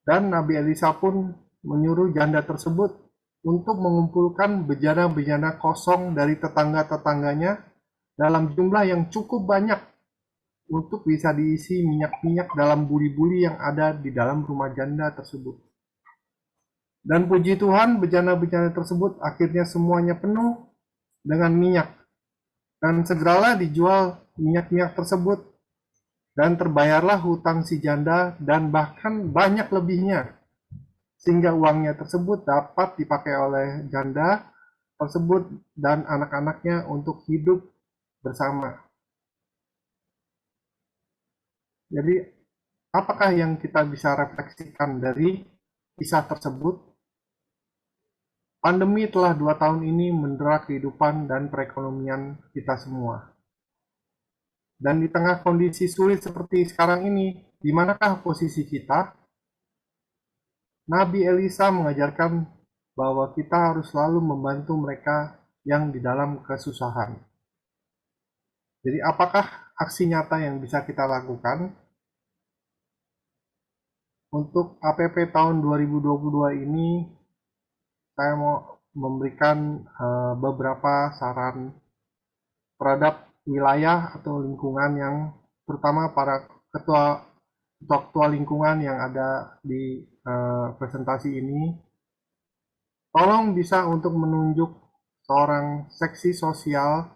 dan Nabi Elisa pun menyuruh janda tersebut untuk mengumpulkan bejana-bejana kosong dari tetangga-tetangganya dalam jumlah yang cukup banyak untuk bisa diisi minyak-minyak dalam buli-buli yang ada di dalam rumah janda tersebut. Dan puji Tuhan, bejana-bejana tersebut akhirnya semuanya penuh dengan minyak. Dan segeralah dijual minyak-minyak tersebut, dan terbayarlah hutang si janda dan bahkan banyak lebihnya, sehingga uangnya tersebut dapat dipakai oleh janda tersebut dan anak-anaknya untuk hidup bersama. Jadi, apakah yang kita bisa refleksikan dari kisah tersebut? Pandemi telah 2 tahun ini mendera kehidupan dan perekonomian kita semua. Dan di tengah kondisi sulit seperti sekarang ini, di manakah posisi kita? Nabi Elisa mengajarkan bahwa kita harus selalu membantu mereka yang di dalam kesusahan. Jadi apakah aksi nyata yang bisa kita lakukan? Untuk APP tahun 2022 ini, saya mau memberikan beberapa saran terhadap wilayah atau lingkungan yang, terutama para ketua lingkungan yang ada di presentasi ini. Tolong bisa untuk menunjuk seorang seksi sosial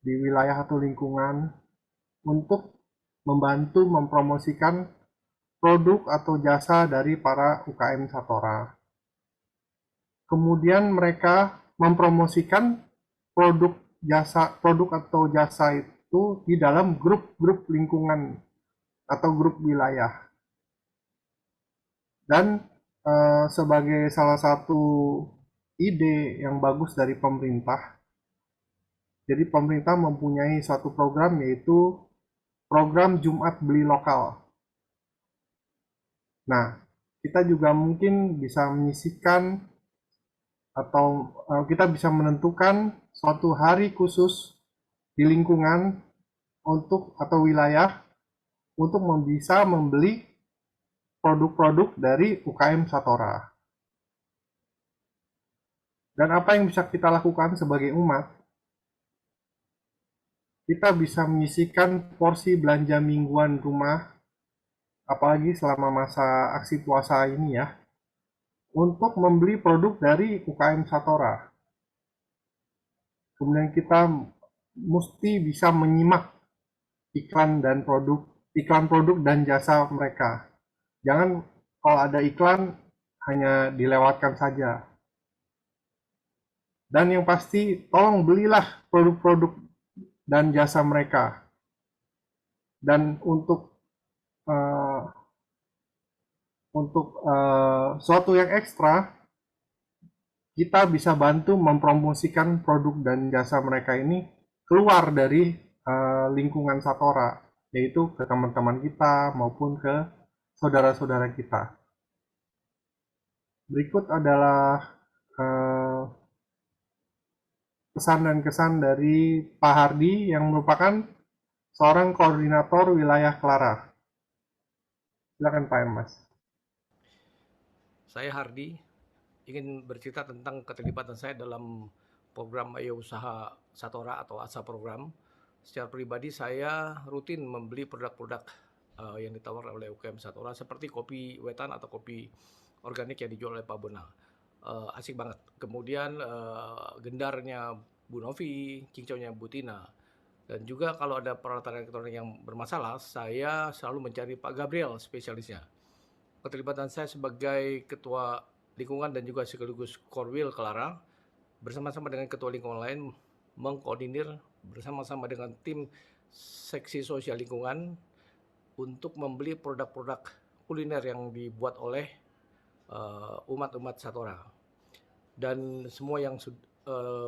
di wilayah atau lingkungan untuk membantu mempromosikan produk atau jasa dari para UKM Satora. Kemudian mereka mempromosikan produk atau jasa itu di dalam grup-grup lingkungan atau grup wilayah. Dan sebagai salah satu ide yang bagus dari pemerintah, jadi pemerintah mempunyai suatu program, yaitu program Jumat Beli Lokal. Nah, kita juga mungkin bisa menyisihkan atau kita bisa menentukan suatu hari khusus di lingkungan atau wilayah untuk bisa membeli produk-produk dari UKM Satora. Dan apa yang bisa kita lakukan sebagai umat? Kita bisa menyisihkan porsi belanja mingguan rumah, apalagi selama masa aksi puasa ini ya, untuk membeli produk dari UKM Satora. Kemudian kita mesti bisa menyimak iklan produk dan jasa mereka. Jangan kalau ada iklan hanya dilewatkan saja. Dan yang pasti, tolong belilah produk-produk dan jasa mereka. Dan untuk suatu yang ekstra, kita bisa bantu mempromosikan produk dan jasa mereka ini keluar dari lingkungan Satora, yaitu ke teman-teman kita maupun ke saudara-saudara kita. Berikut adalah pesan dan kesan dari Pak Hardi yang merupakan seorang koordinator wilayah Klara. Silakan Pak Emas.
Saya Hardi, ingin bercerita tentang keterlibatan saya dalam program Ayo Usaha Satora atau ASA program. Secara pribadi saya rutin membeli produk-produk yang ditawarkan oleh UKM Satora seperti kopi wetan atau kopi organik yang dijual oleh Pak Bona. Asik banget. Kemudian gendarnya Bu Novi, cincaunya Bu Tina. Dan juga kalau ada peralatan elektronik yang bermasalah, saya selalu mencari Pak Gabriel spesialisnya. Keterlibatan saya sebagai ketua lingkungan dan juga sekaligus Korwil Klara bersama-sama dengan ketua lingkungan lain mengkoordinir bersama-sama dengan tim seksi sosial lingkungan untuk membeli produk-produk kuliner yang dibuat oleh umat-umat Satora. Dan semua yang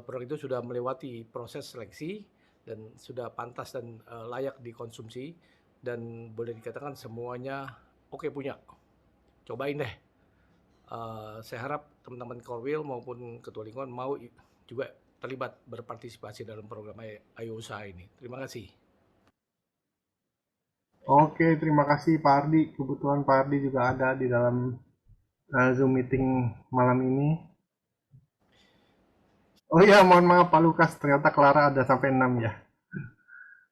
produk itu sudah melewati proses seleksi dan sudah pantas dan layak dikonsumsi dan boleh dikatakan semuanya oke punya. Cobain deh. Saya harap teman-teman Korwil maupun ketua lingkungan mau juga terlibat berpartisipasi dalam program Ayo Usaha ini. Terima kasih.
Oke, terima kasih Pak Hardi. Kebetulan Pak Hardi juga ada di dalam Zoom meeting malam ini. Oh iya, mohon maaf Pak Lukas, ternyata Clara ada sampai 6 ya.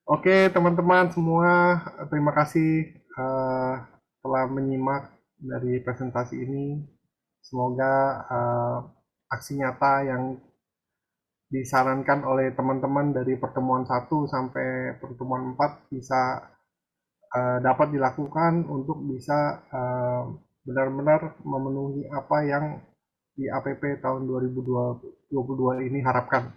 Oke, teman-teman semua, terima kasih telah menyimak dari presentasi ini. Semoga aksi nyata yang disarankan oleh teman-teman dari pertemuan 1 sampai pertemuan 4 bisa dapat dilakukan untuk bisa benar-benar memenuhi apa yang di APP tahun 2022 ini harapkan.